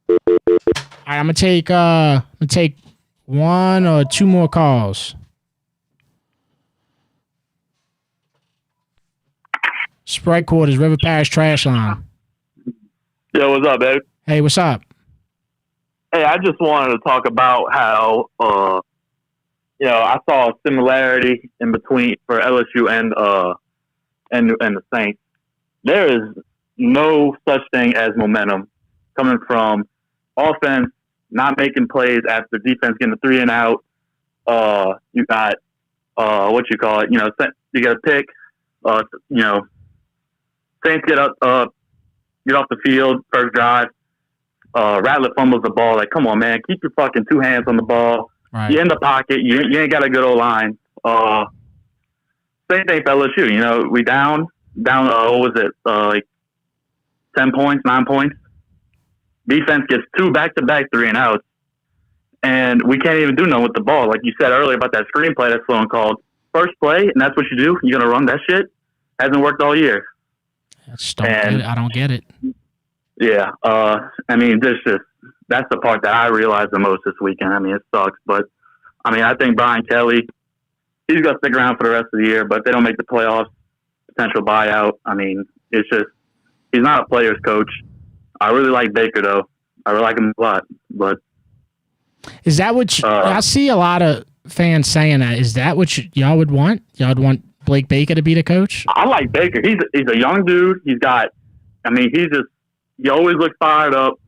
All right, I'm gonna take one or two more calls. Spread quarters, River Parish Trash Line. Yo, what's up, babe? Hey, what's up? Hey, I just wanted to talk about how I saw a similarity in between for LSU and the Saints. There is no such thing as momentum coming from offense not making plays after defense getting a 3 and out. You got you got a pick. Saints get off the field first drive. Rattler fumbles the ball. Like, come on, man, keep your fucking 2 hands on the ball. Right. You're in the pocket. You ain't got a good old line. Same thing for LSU. We down. What was it? Like 10 points, 9 points. Defense gets 2 back-to-back 3 and outs, and we can't even do nothing with the ball. Like you said earlier about that screenplay that's someone called. First play, and that's what you do. You're gonna run that shit. Hasn't worked all year. I don't get it. Yeah. I mean, that's the part that I realized the most this weekend. I mean, it sucks, but I mean, I think Brian Kelly, he's gonna stick around for the rest of the year. But if they don't make the playoffs, potential buyout. I mean, it's just he's not a player's coach. I really like Baker though. I really like him a lot. But is that what I see a lot of fans saying that? Is that what y'all would want? Y'all would want Blake Baker to be the coach? I like Baker. He's a young dude. He always looks fired up.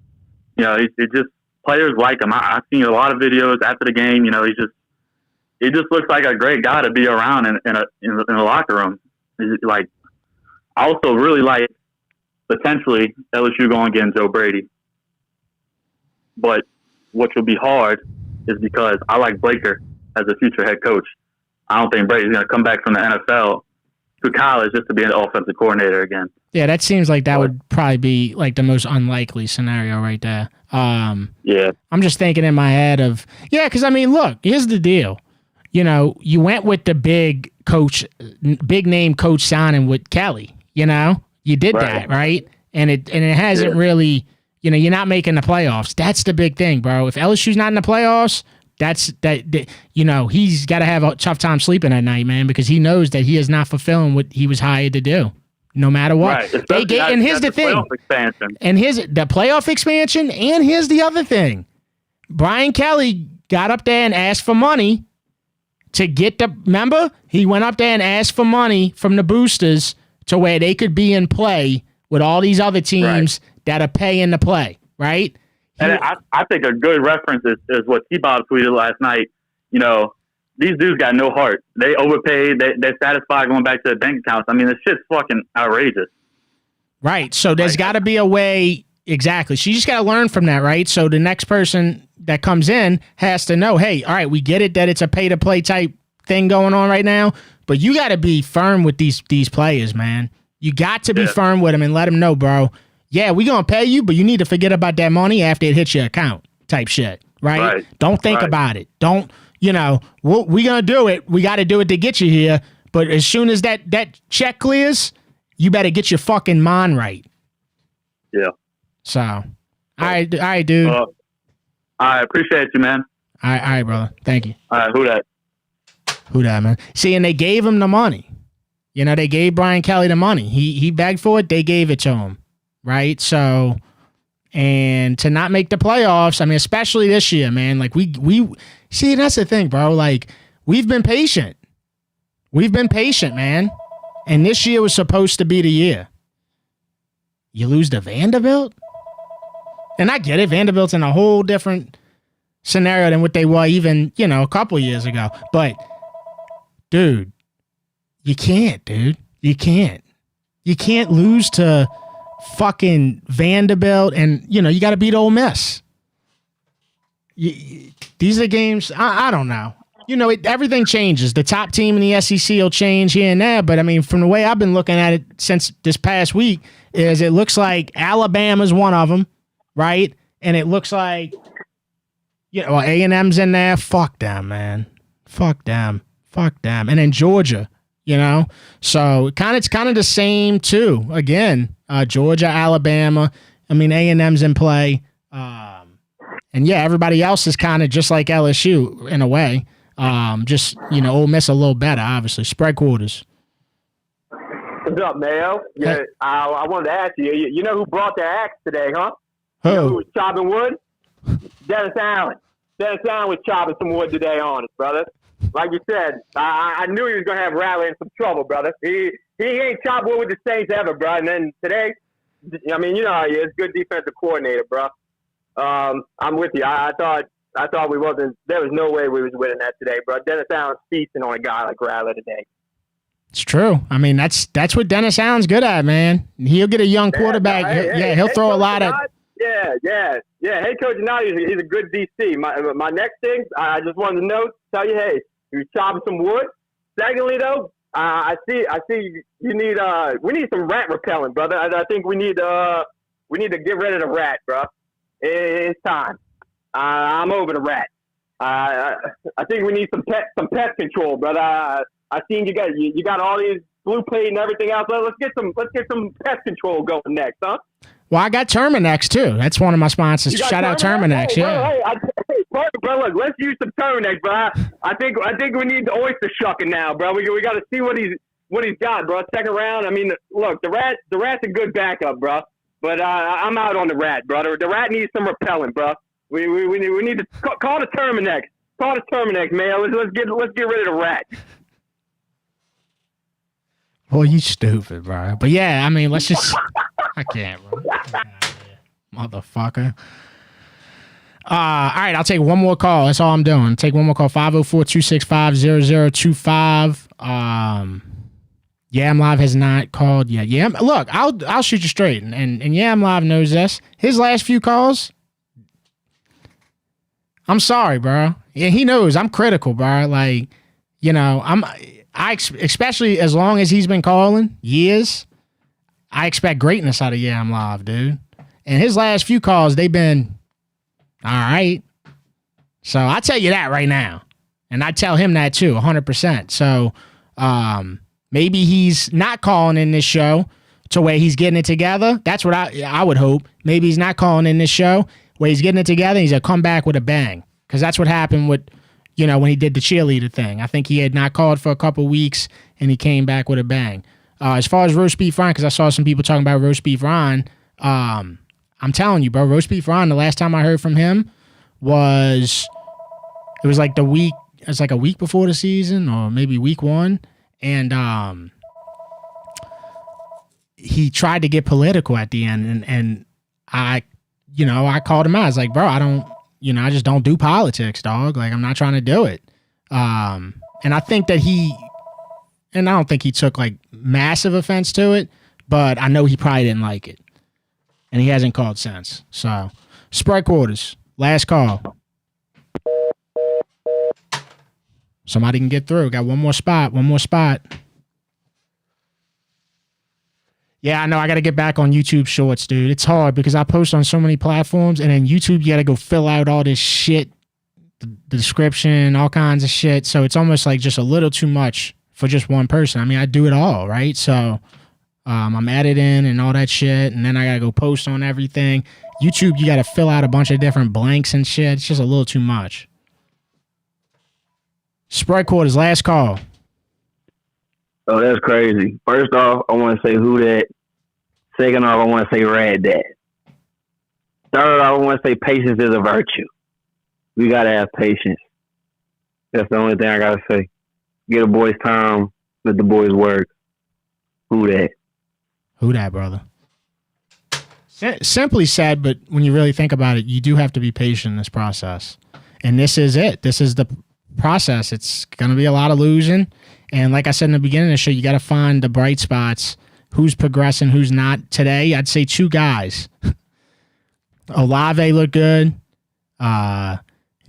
It just players like him. I've seen a lot of videos after the game. He just looks like a great guy to be around in the locker room. Like, I also really like potentially LSU going against Joe Brady. But what will be hard is because I like Blaker as a future head coach. I don't think Brady's going to come back from the NFL to college just to be an offensive coordinator again. Yeah, that seems like that would probably be like the most unlikely scenario right there. Yeah. I'm just thinking in my head of, because I mean, look, here's the deal. You know, you went with the big name coach signing with Kelly, you know? You did that, right? And it hasn't really, you know, you're not making the playoffs. That's the big thing, bro. If LSU's not in the playoffs, you know, he's got to have a tough time sleeping at night, man, because he knows that he is not fulfilling what he was hired to do, no matter what. Right. And here's the thing. And here's the playoff expansion, and here's the other thing. Brian Kelly got up there and asked for money to get remember? He went up there and asked for money from the boosters to where they could be in play with all these other teams that are paying to play, right? And I think a good reference is what T-Bob tweeted last night. You know, these dudes got no heart. They overpaid. They're satisfied going back to their bank accounts. I mean, this shit's fucking outrageous. Right. So there's got to be a way. Exactly. So you just got to learn from that, right? So the next person that comes in has to know, hey, all right, we get it that it's a pay-to-play type thing going on right now, but you got to be firm with these players, man. You got to be firm with them and let them know, bro. Yeah, we going to pay you, but you need to forget about that money after it hits your account type shit, right? Don't think about it. Don't, you know, we going to do it. We got to do it to get you here, but as soon as that check clears, you better get your fucking mind right. Yeah. So, all right, dude. I appreciate you, man. All right, brother. Thank you. All right, who that, man? See, and they gave him the money. You know, they gave Brian Kelly the money. He begged for it. They gave it to him, right? So, and to not make the playoffs, I mean, especially this year, man. Like we see, that's the thing, bro. Like we've been patient. We've been patient, man. And this year was supposed to be the year. You lose to Vanderbilt? And I get it. Vanderbilt's in a whole different scenario than what they were even, you know, a couple years ago. But, dude, you can't, dude. You can't. You can't lose to fucking Vanderbilt and, you know, you got to beat Ole Miss. These are games, I don't know. You know, everything changes. The top team in the SEC will change here and there. But, I mean, from the way I've been looking at it since this past week is it looks like Alabama's one of them. Right? And it looks like, you know, A&M's in there. Fuck them, man. Fuck them. And then Georgia, you know? So it's kind of the same, too. Again, Georgia, Alabama. I mean, A&M's in play. And, yeah, everybody else is kind of just like LSU in a way. Just, you know, Ole Miss a little better, obviously. Spread quarters. What's up, Mayo? Yeah, I wanted to ask you, you know who brought their axe today, huh? Who? You know who was chopping wood? Dennis Allen. Dennis Allen was chopping some wood today on us, brother. Like you said, I knew he was going to have Rattler in some trouble, brother. He ain't chopped wood with the Saints ever, bro. And then today, I mean, you know how he is. Good defensive coordinator, bro. I'm with you. I thought we wasn't. There was no way we was winning that today, bro. Dennis Allen's feasting on a guy like Rattler today. It's true. I mean, that's what Dennis Allen's good at, man. He'll get a young quarterback. He'll throw a lot of. Yeah. Head coach Nadi, he's a good DC. My next thing, I just wanted to tell you, hey, you're chopping some wood. Secondly, though, I see you need we need some rat repellent, brother. I think we need to get rid of the rat, bro. It's time. I'm over the rat. I think we need some pest control, brother. I seen you got all these blue plate and everything else. Let's get some pest control going next, huh? Well, I got Terminex too. That's one of my sponsors. Shout out Terminex, hey, yeah. Perfect, bro. Look, let's use some Terminex, bro. I think we need the oyster shucking now, bro. We got to see what he's got, bro. Second round. I mean, look, the rat's a good backup, bro. But I'm out on the rat, brother. The rat needs some repellent, bro. We need to call the Terminex. Call the Terminex, man. Let's get rid of the rat. Well, you stupid, bro. But yeah, I mean, let's just. I can't, bro. Motherfucker. All right, I'll take one more call. That's all I'm doing. Take one more call. 504-265-0025. Yam Live has not called yet. Look, I'll shoot you straight, and Yam Live knows this. His last few calls, I'm sorry, bro. Yeah, he knows I'm critical, bro. Like, you know, especially as long as he's been calling years, I expect greatness out of Yam Live, dude. And his last few calls, they've been all right. So I'll tell you that right now. And I tell him that too, 100%. So maybe he's not calling in this show to where he's getting it together. That's what I would hope. Maybe he's not calling in this show where he's getting it together. He's going to come back with a bang. Because that's what happened with, you know, when he did the cheerleader thing. I think he had not called for a couple weeks and he came back with a bang. As far as roast beef Ron, because I saw some people talking about roast beef Ron, I'm telling you, bro, roast beef Ron, the last time I heard from him was like a week before the season or maybe week 1. And he tried to get political at the end. And I called him out. I was like, bro, I just don't do politics, dog. Like, I'm not trying to do it. And I think that I don't think he took like massive offense to it, but I know he probably didn't like it. And he hasn't called since. So, spread quarters. Last call. Somebody can get through. Got one more spot. Yeah, I know. I got to get back on YouTube Shorts, dude. It's hard because I post on so many platforms, and then YouTube, you got to go fill out all this shit, the description, all kinds of shit. So it's almost like just a little too much for just one person. I mean, I do it all, right? So I'm editing and all that shit, and then I got to go post on everything. YouTube, you got to fill out a bunch of different blanks and shit. It's just a little too much. Spread quarters, last call. Oh, that's crazy. First off, I want to say who that. Second off, I want to say Rad Dad. Third off, I want to say patience is a virtue. We got to have patience. That's the only thing I got to say. Get a boy's time, let the boys work. Who that? Who that, brother? Simply said, but when you really think about it, you do have to be patient in this process. And this is it. This is the process. It's going to be a lot of losing. And like I said in the beginning of the show, you got to find the bright spots. Who's progressing, who's not. Today, I'd say 2 guys. Olave looked good.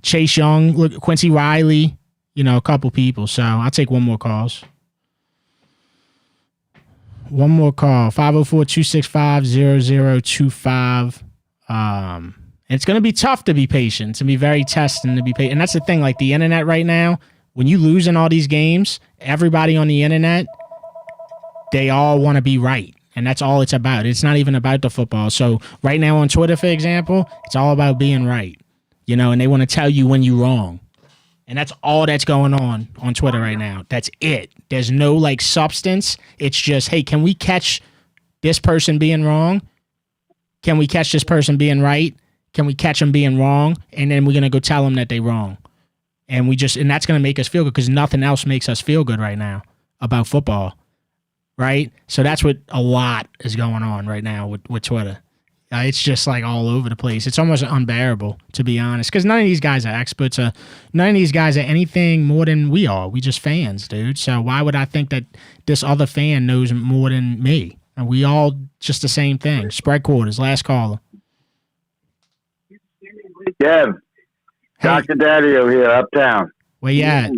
Chase Young, look, Quincy Riley, a couple people. So I'll take one more call. One more call. 504-265-0025. It's going to be tough to be patient, to be very testing, to be patient. And that's the thing, like the internet right now, when you lose in all these games, everybody on the internet, they all want to be right. And that's all it's about. It's not even about the football. So right now on Twitter, for example, it's all about being right. And they want to tell you when you're wrong. And that's all that's going on Twitter right now. That's it. There's no like substance. It's just, hey, can we catch this person being wrong? Can we catch this person being right? Can we catch them being wrong? And then we're going to go tell them that they're wrong. And that's going to make us feel good because nothing else makes us feel good right now about football. Right? So that's what a lot is going on right now with Twitter. It's just like all over the place. It's almost unbearable, to be honest, because none of these guys are experts. None of these guys are anything more than we are. We just fans, dude. So why would I think that this other fan knows more than me? And we all just the same thing. Spread quarters. Last caller. Yeah. Dr. Daddio here, uptown. Where you at?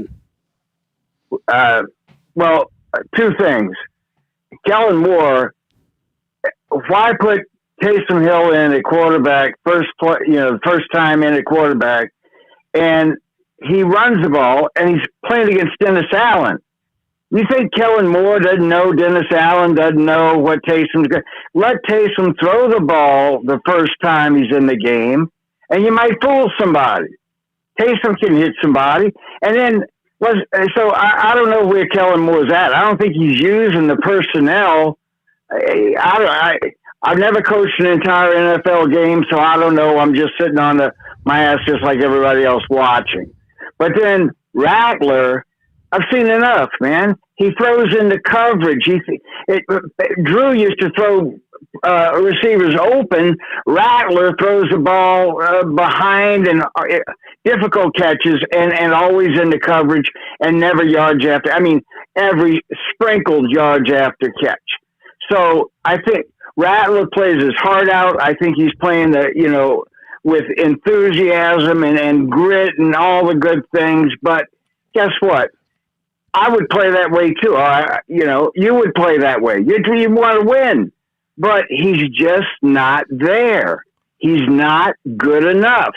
Well, 2 things. Kellen Moore, why put Taysom Hill in at quarterback, first time in at quarterback, and he runs the ball, and he's playing against Dennis Allen. You think Kellen Moore doesn't know Dennis Allen, doesn't know what Taysom's going to... Let Taysom throw the ball the first time he's in the game, and you might fool somebody. Taysom can hit somebody, and then... So I don't know where Kellen Moore's at. I don't think he's using the personnel. I've never coached an entire NFL game, so I don't know. I'm just sitting on my ass just like everybody else watching. But then Rattler, I've seen enough, man. He throws into coverage. Drew used to throw receivers open. Rattler throws the ball behind and difficult catches and always into coverage and never yards after. I mean, every sprinkled yards after catch. So I think Rattler plays his heart out. I think he's playing with enthusiasm and grit and all the good things. But guess what? I would play that way too. You would play that way. You want to win, but he's just not there. He's not good enough.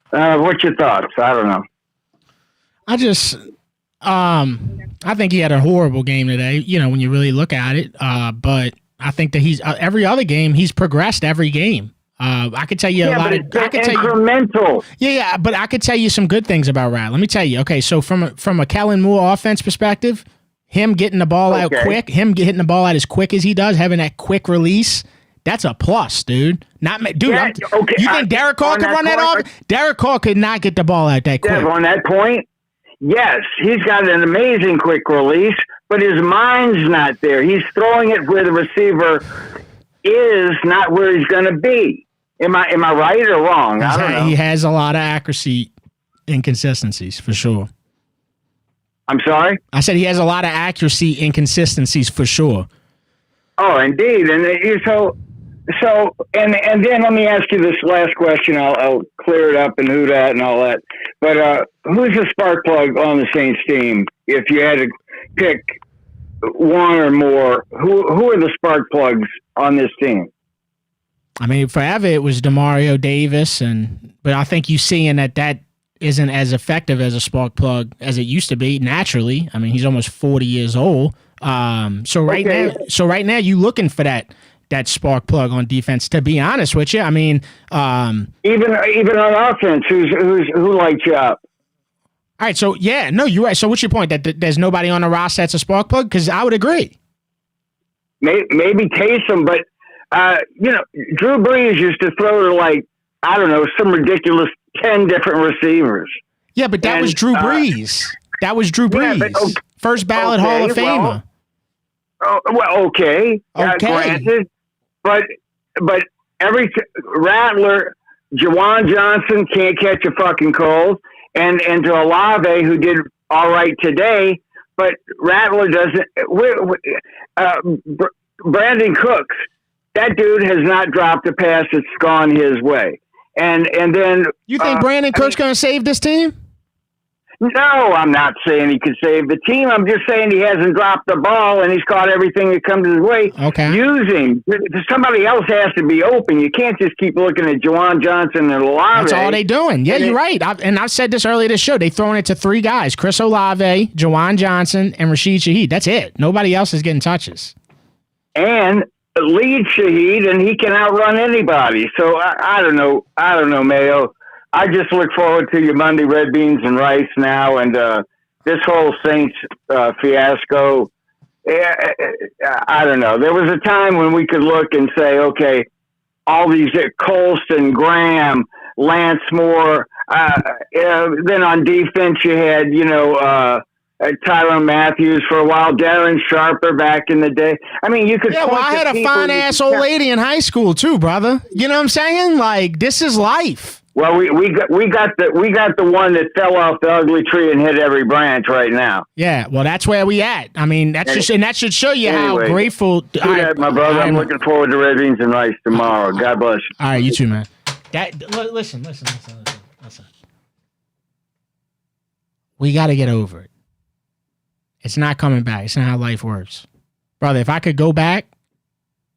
What's your thoughts? I don't know. I think he had a horrible game today, when you really look at it. But I think that he's every other game, he's progressed every game. I could tell you a lot of incremental. Yeah, but I could tell you some good things about Rattler. Let me tell you. Okay, so from a Kellen Moore offense perspective, him getting the ball out quick, him getting the ball out as quick as he does, having that quick release, that's a plus, dude. You think Derek Carr could run that off? Derek Carr could not get the ball out that quick. On that point, yes, he's got an amazing quick release, but his mind's not there. He's throwing it where the receiver is not where he's going to be. Am I right or wrong? I don't know. He has a lot of accuracy inconsistencies for sure. I'm sorry? I said he has a lot of accuracy inconsistencies for sure. Oh, indeed. And and then let me ask you this last question. I'll clear it up and who that and all that. But who's the spark plug on the Saints team? If you had to pick one or more, who are the spark plugs on this team? I mean, forever it was Demario Davis, but I think you seeing that isn't as effective as a spark plug as it used to be naturally. I mean, he's almost 40 years old. So right now you looking for that spark plug on defense. To be honest with you, I mean, even on offense, who lights you up? All right, so you're right. So what's your point? That there's nobody on the roster that's a spark plug? Because I would agree. Maybe Taysom, but Drew Brees used to throw to some ridiculous 10 different receivers. Yeah, but that was Drew Brees. That was Drew Brees. First ballot Hall of Famer. Okay. Granted. But Rattler, Jawan Johnson can't catch a fucking cold. And to Olave, who did all right today, but Rattler doesn't. Brandon Cooks, that dude has not dropped a pass that's gone his way. And then you think Brandon Cooks going to save this team? No, I'm not saying he could save the team. I'm just saying he hasn't dropped the ball and he's caught everything that comes his way. Okay. Somebody else has to be open. You can't just keep looking at Jawan Johnson and Olave. That's all they doing. Yeah, you're right. I've said this earlier this show. They throwing it to three guys: Chris Olave, Jawan Johnson, and Rashid Shaheed. That's it. Nobody else is getting touches. And lead Shaheed, and he can outrun anybody. So I don't know, Mayo. I just look forward to your Monday red beans and rice now, and this whole Saints fiasco. I don't know. There was a time when we could look and say, okay, all these Colston, Graham, Lance Moore. Then on defense, you had Tyrann Matthews for a while, Darren Sharper back in the day. I mean, you could. Yeah, well, I had a fine ass old lady in high school too, brother. You know what I'm saying? Like, this is life. Well, we got the one that fell off the ugly tree and hit every branch right now. Yeah, well, that's where we at. I mean, that should show you how grateful. My brother. I'm looking forward to red beans and rice tomorrow. God bless you. All right, you too, man. Listen. We got to get over it. It's not coming back. It's not how life works, brother. If I could go back,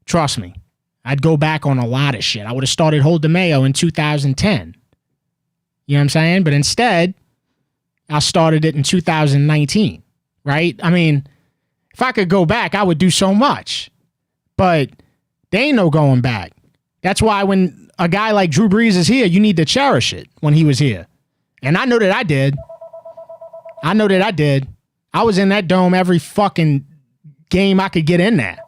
trust me, I'd go back on a lot of shit. I would have started Hold the Mayo in 2010. You know what I'm saying? But instead, I started it in 2019, right? I mean, if I could go back, I would do so much. But there ain't no going back. That's why when a guy like Drew Brees is here, you need to cherish it when he was here. And I know that I did. I was in that dome every fucking game I could get in there.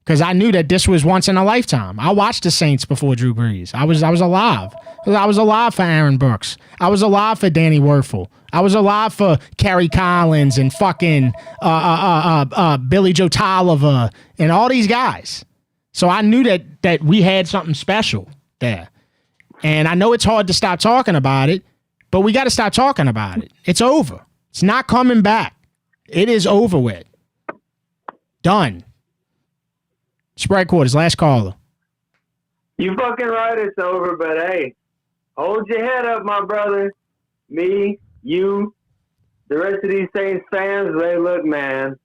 Because I knew that this was once in a lifetime. I watched the Saints before Drew Brees. I was alive. I was alive for Aaron Brooks. I was alive for Danny Werfel. I was alive for Kerry Collins and fucking Billy Joe Tolliver and all these guys. So I knew that we had something special there. And I know it's hard to stop talking about it, but we got to stop talking about it. It's over. It's not coming back. It is over with. Done. Spread quarters, last caller. You fucking right, it's over, but hey, hold your head up, my brother. Me, you, the rest of these Saints fans, they look, man.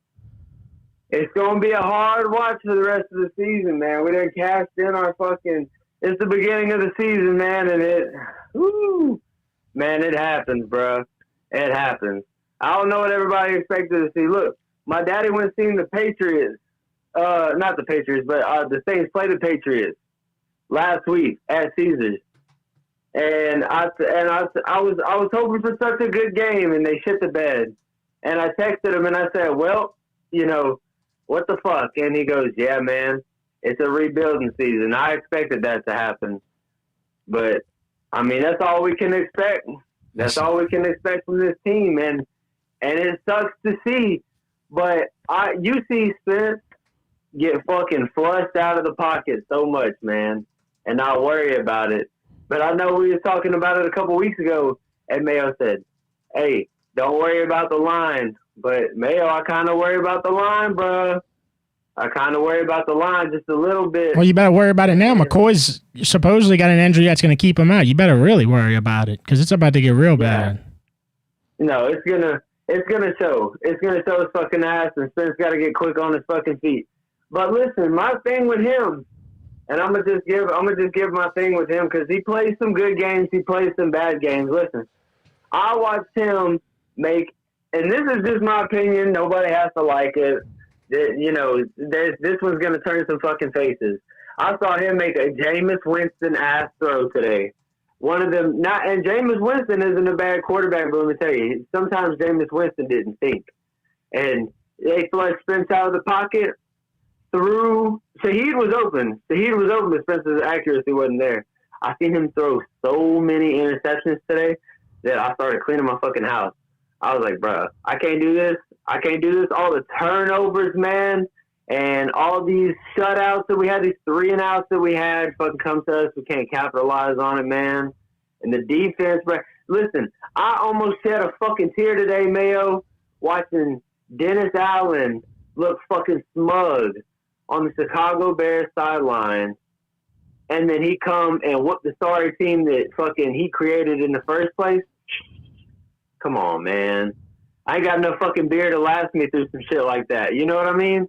It's going to be a hard watch for the rest of the season, man. We done cashed in our fucking... It's the beginning of the season, man, and man, it happens, bro. It happens. I don't know what everybody expected to see. Look, my daddy went and seen the Patriots. Not the Patriots, but the Saints play the Patriots last week at Caesars. And I was hoping for such a good game, and they shit the bed. And I texted him, and I said, well, you know, what the fuck? And he goes, yeah, man, it's a rebuilding season. I expected that to happen. But, I mean, that's all we can expect. That's all we can expect from this team. And it sucks to see. But you see Spence get fucking flushed out of the pocket so much, man, and not worry about it. But I know we were talking about it a couple weeks ago, and Mayo said, hey, don't worry about the line. But, Mayo, I kind of worry about the line, bro. I kind of worry about the line just a little bit. Well, you better worry about it now. McCoy's supposedly got an injury that's going to keep him out. You better really worry about it because it's about to get real bad. No, it's gonna show. It's gonna show his fucking ass, and Spence got to get quick on his fucking feet. But listen, my thing with him, and I'm gonna just give my thing with him because he plays some good games, he plays some bad games. Listen, I watched him make, and this is just my opinion. Nobody has to like it. You know, this one's going to turn some fucking faces. I saw him make a Jameis Winston ass throw today. One of them, and Jameis Winston isn't a bad quarterback, but let me tell you, sometimes Jameis Winston didn't think. And they flushed Spence out of the pocket, threw. Shaheed was open, but Spence's accuracy wasn't there. I seen him throw so many interceptions today that I started cleaning my fucking house. I was like, bro, I can't do this. All the turnovers, man, and all these shutouts that we had, these 3-and-outs that we had, fucking come to us. We can't capitalize on it, man. And the defense, bro. Listen, I almost shed a fucking tear today, Mayo, watching Dennis Allen look fucking smug on the Chicago Bears sideline. And then he come and whoop the sorry team that fucking he created in the first place. Come on, man. I ain't got enough fucking beer to last me through some shit like that. You know what I mean?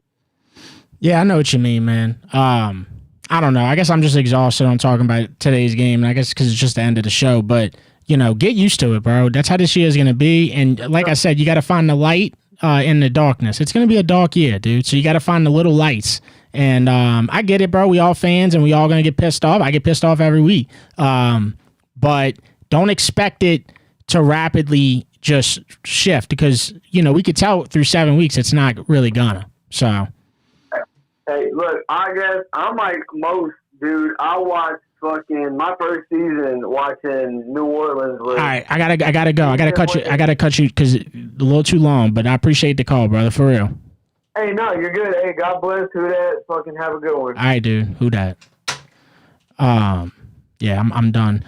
Yeah, I know what you mean, man. I don't know. I guess I'm just exhausted on talking about today's game. And I guess because it's just the end of the show. But, you know, get used to it, bro. That's how this year is going to be. And like I said, you got to find the light in the darkness. It's going to be a dark year, dude. So you got to find the little lights. And I get it, bro. We all fans and we all going to get pissed off. I get pissed off every week. But don't expect it to rapidly just shift because, you know, we could tell through 7 weeks it's not really gonna. So. Hey, look, I guess I'm like most, dude. I watched fucking my first season watching New Orleans. All right, I gotta go. I gotta cut you because a little too long. But I appreciate the call, brother, for real. Hey, no, you're good. Hey, God bless. Who that? Fucking have a good one. All right, dude. Who that? Yeah, I'm done.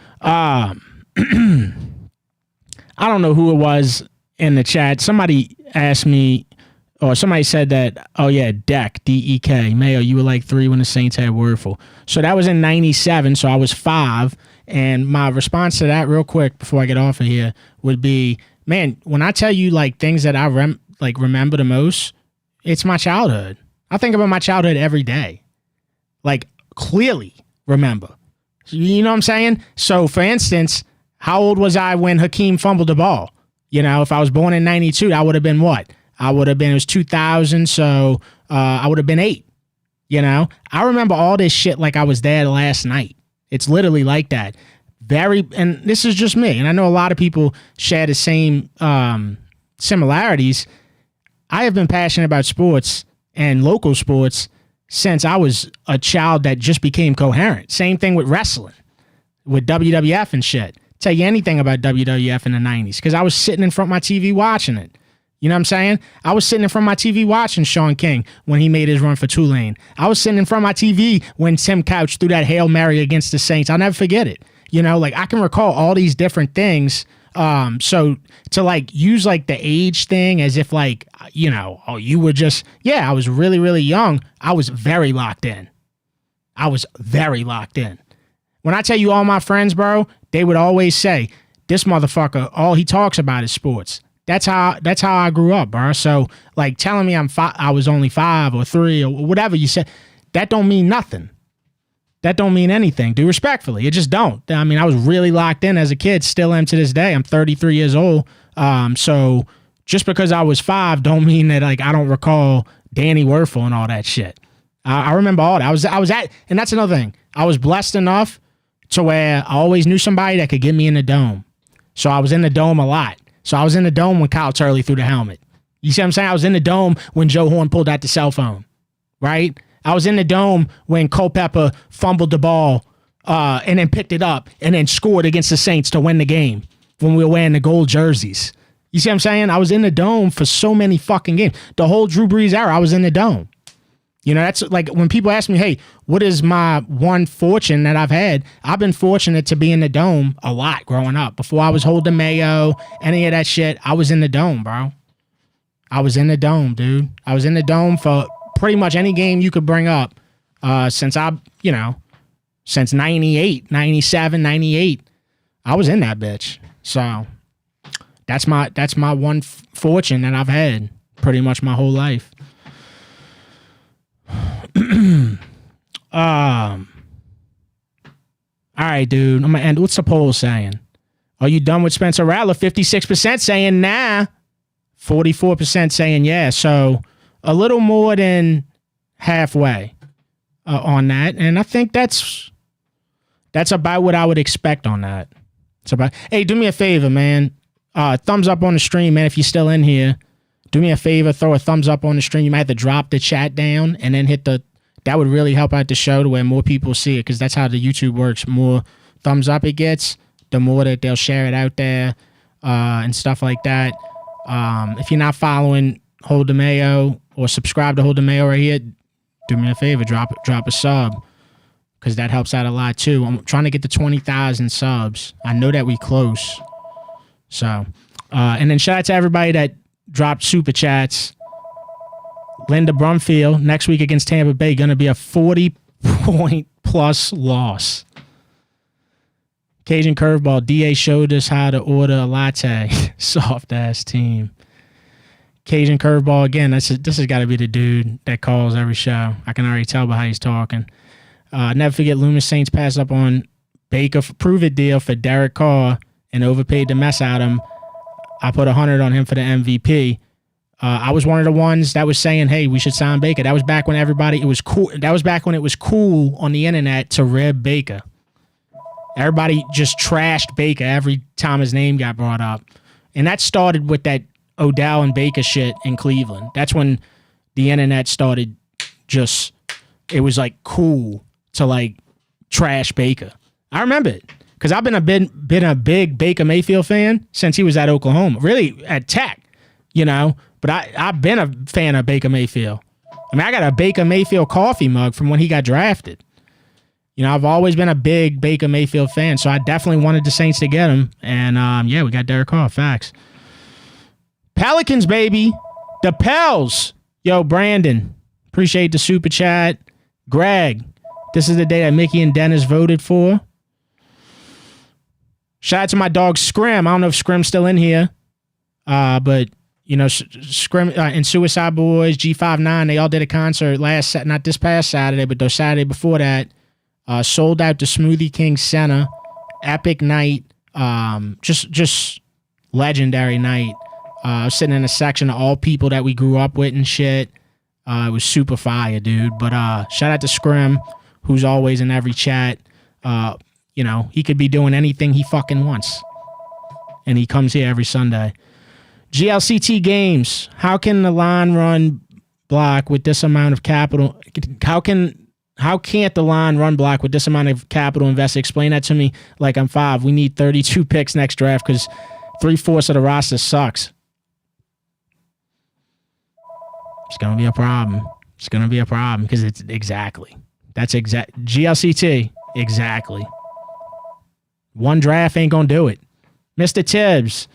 I don't know who it was in the chat. Somebody asked me, or somebody said that, oh yeah, Deck, D-E-K, Mayo, you were like 3 when the Saints had Wordful. So that was in 97, so I was 5. And my response to that real quick before I get off of here would be, man, when I tell you like things that I remember the most, it's my childhood. I think about my childhood every day. Like, clearly remember. You know what I'm saying? So, for instance, how old was I when Hakeem fumbled the ball? You know, if I was born in 92, I would have been what? It was 2000, so I would have been 8. You know? I remember all this shit like I was there last night. It's literally like that. And this is just me, and I know a lot of people share the same similarities. I have been passionate about sports and local sports since I was a child that just became coherent. Same thing with wrestling, with WWF and shit. Tell you anything about WWF in the 90s because I was sitting in front of my TV watching it. You know what I'm saying? I was sitting in front of my TV watching Sean King when he made his run for Tulane. I was sitting in front of my TV when Tim Couch threw that Hail Mary against the Saints. I'll never forget it. You know, like I can recall all these different things So to like use like the age thing as if like, you know, oh, you were just, yeah, I was really, really young. I was very locked in. When I tell you all my friends, bro, they would always say, this motherfucker, all he talks about is sports. That's how I grew up, bro. So like telling me I was only 5 or 3 or whatever you said, that don't mean nothing. That don't mean anything, dude. Respectfully, it just don't. I mean, I was really locked in as a kid, still am to this day. I'm 33 years old. So just because I was 5 don't mean that like I don't recall Danny Werfel and all that shit. I remember all that. I was at, and that's another thing. I was blessed enough to where I always knew somebody that could get me in the dome. So I was in the dome a lot. So I was in the dome when Kyle Turley threw the helmet. You see what I'm saying? I was in the dome when Joe Horn pulled out the cell phone, right? I was in the dome when Culpepper fumbled the ball and then picked it up and then scored against the Saints to win the game when we were wearing the gold jerseys. You see what I'm saying? I was in the dome for so many fucking games. The whole Drew Brees era, I was in the dome. You know, that's like when people ask me, hey, what is my one fortune that I've had? I've been fortunate to be in the dome a lot growing up. Before I was holding Mayo, any of that shit, I was in the dome, bro. I was in the dome, dude. I was in the dome for pretty much any game you could bring up since 98, 97, 98. I was in that bitch. So that's my one fortune that I've had pretty much my whole life. All right, dude. I'm gonna end. What's the poll saying? Are you done with Spencer Rattler? 56% saying nah. 44% saying yeah. So a little more than halfway on that, and I think that's about what I would expect on that. It's about. Hey, do me a favor, man. Thumbs up on the stream, man. If you're still in here, do me a favor. Throw a thumbs up on the stream. You might have to drop the chat down and then hit the. That would really help out the show to where more people see it, because that's how the YouTube works. More thumbs up it gets, the more that they'll share it out there and stuff like that. If you're not following Hold the Mayo or subscribe to Hold the Mayo right here, do me a favor, drop a sub, because that helps out a lot too. I'm trying to get to 20,000 subs. I know that we close. So, and then shout out to everybody that dropped super chats. Linda Brumfield, next week against Tampa Bay, going to be a 40-point plus loss. Cajun Curveball, DA showed us how to order a latte. Soft-ass team. Cajun Curveball, again, this has got to be the dude that calls every show. I can already tell by how he's talking. Never forget Loomis Saints passed up on Baker prove-it deal for Derek Carr and overpaid the mess out of him. I put 100 on him for the MVP. I was one of the ones that was saying, hey, we should sign Baker. That was back when it was cool. That was back when it was cool on the internet to rib Baker. Everybody just trashed Baker every time his name got brought up. And that started with that Odell and Baker shit in Cleveland. That's when the internet started it was like cool to like trash Baker. I remember it because I've been a big Baker Mayfield fan since he was at Oklahoma, really at Tech, you know. But I've been a fan of Baker Mayfield. I mean, I got a Baker Mayfield coffee mug from when he got drafted. You know, I've always been a big Baker Mayfield fan, so I definitely wanted the Saints to get him. And, yeah, we got Derek Carr. Facts. Pelicans, baby. The Pels. Yo, Brandon. Appreciate the super chat. Greg. This is the day that Mickey and Dennis voted for. Shout out to my dog, Scrim. I don't know if Scrim's still in here. But... You know, Scrim and Suicide Boys, G59, they all did a concert not this past Saturday, but the Saturday before that. Sold out to Smoothie King Center. Epic night. Just legendary night. Sitting in a section of all people that we grew up with and shit. It was super fire, dude. But shout out to Scrim, who's always in every chat. You know, he could be doing anything he fucking wants. And he comes here every Sunday. GLCT Games. How can the line run block with this amount of capital? How can't the line run block with this amount of capital invested? Explain that to me like I'm 5. We need 32 picks next draft because 3/4 of the roster sucks. It's going to be a problem. It's going to be a problem because it's exactly. That's GLCT. Exactly. One draft ain't going to do it. Mr. Tibbs.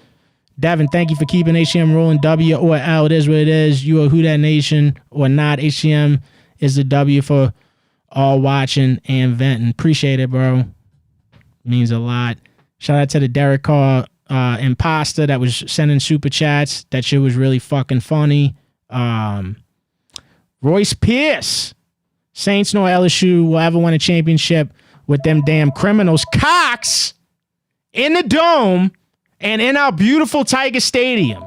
Devin, thank you for keeping HCM rolling. W or L, it is what it is. You are Who That Nation or not. HCM is the W for all watching and venting. Appreciate it, bro. Means a lot. Shout out to the Derek Carr imposter that was sending super chats. That shit was really fucking funny. Royce Pierce. Saints nor LSU will ever win a championship with them damn criminals. Cox in the dome and in our beautiful Tiger Stadium.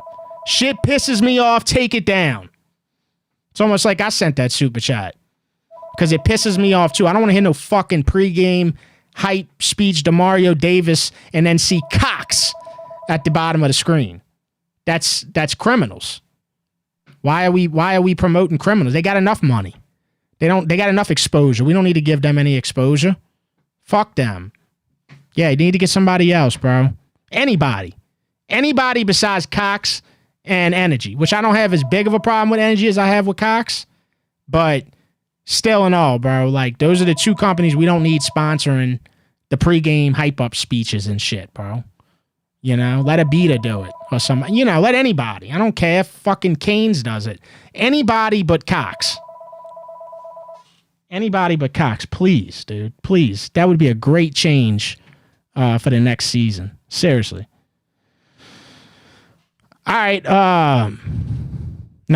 Shit pisses me off. Take it down. It's almost like I sent that super chat because it pisses me off too. I don't want to hear no fucking pregame hype speech to Mario Davis and then see Cox at the bottom of the screen. That's criminals. Why are we promoting criminals? They got enough money. They got enough exposure. We don't need to give them any exposure. Fuck them. Yeah, you need to get somebody else, bro. Anybody besides Cox and Energy, which I don't have as big of a problem with Energy as I have with Cox, but still and all, bro, like those are the two companies we don't need sponsoring the pregame hype up speeches and shit, bro. You know, let Abita do it or something. You know, let anybody. I don't care if fucking Canes does it. Anybody but Cox. Anybody but Cox, please, dude. Please. That would be a great change for the next season. Seriously. All right. No,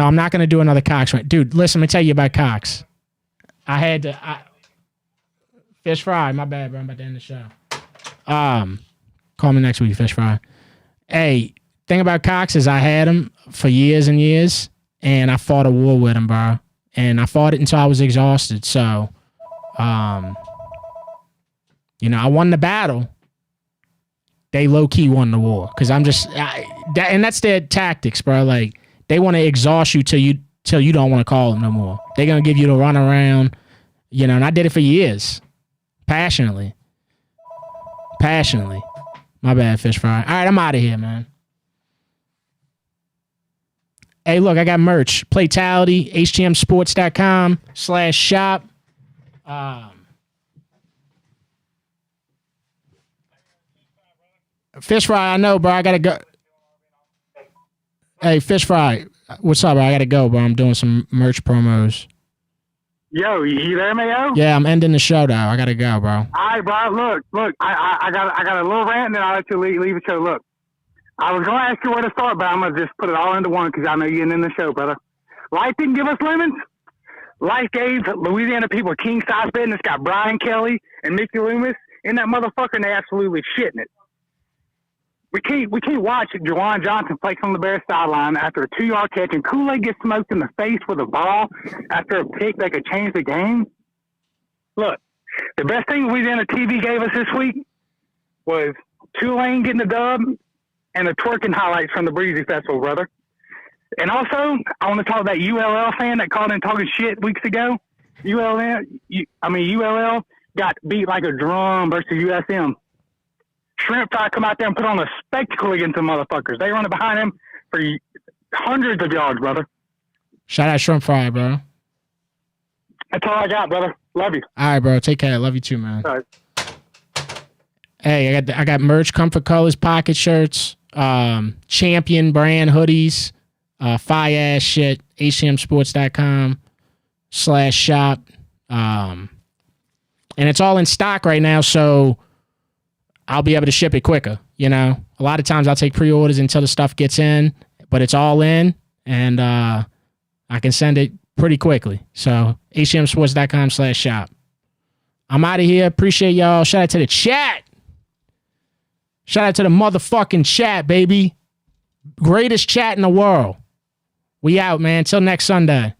I'm not going to do another Cox. Dude, listen, let me tell you about Cox. I had to... Fish fry. My bad, bro. I'm about to end the show. Call me next week, Fish fry. Hey, thing about Cox is I had him for years and years, and I fought a war with him, bro. And I fought it until I was exhausted. So, you know, I won the battle. They low-key won the war. Because I'm just... and that's their tactics, bro. Like, they want to exhaust you till you don't want to call them no more. They're going to give you the runaround. You know, and I did it for years. Passionately. My bad, Fish fry. All right, I'm out of here, man. Hey, look, I got merch. Platality, HTMsports.com/shop. Fish fry, I know, bro. I got to go. Hey, Fish fry. What's up, bro? I got to go, bro. I'm doing some merch promos. Yo, you there, Mayo? Yeah, I'm ending the show, though. I got to go, bro. All right, bro. Look. I got a little rant, and then I'll let you leave the show. Look, I was going to ask you where to start, but I'm going to just put it all into one because I know you're in the show, brother. Life didn't give us lemons. Life gave Louisiana people a king-size bed, and it's got Brian Kelly and Mickey Loomis in that motherfucker, and they absolutely shitting it. We can't watch Juwan Johnson play from the Bears sideline after a 2-yard catch and Kool-Aid gets smoked in the face with a ball after a pick that could change the game. Look, the best thing Louisiana TV gave us this week was Tulane getting the dub and the twerking highlights from the Breezy Festival, brother. And also, I want to talk about ULL fan that called in talking shit weeks ago. ULL got beat like a drum versus USM. Shrimp Fry come out there and put on a spectacle against the motherfuckers. They run behind him for hundreds of yards, brother. Shout out Shrimp Fry, bro. That's all I got, brother. Love you. All right, bro. Take care. Love you too, man. All right. Hey, I got merch, Comfort Colors, pocket shirts, Champion brand hoodies, fire ass shit, HCMsports.com/shop. And it's all in stock right now, so I'll be able to ship it quicker. You know, a lot of times I'll take pre-orders until the stuff gets in, but it's all in, and I can send it pretty quickly. So HCMsports.com/shop. I'm out of here. Appreciate y'all. Shout out to the chat. Shout out to the motherfucking chat, baby. Greatest chat in the world. We out, man. Till next Sunday.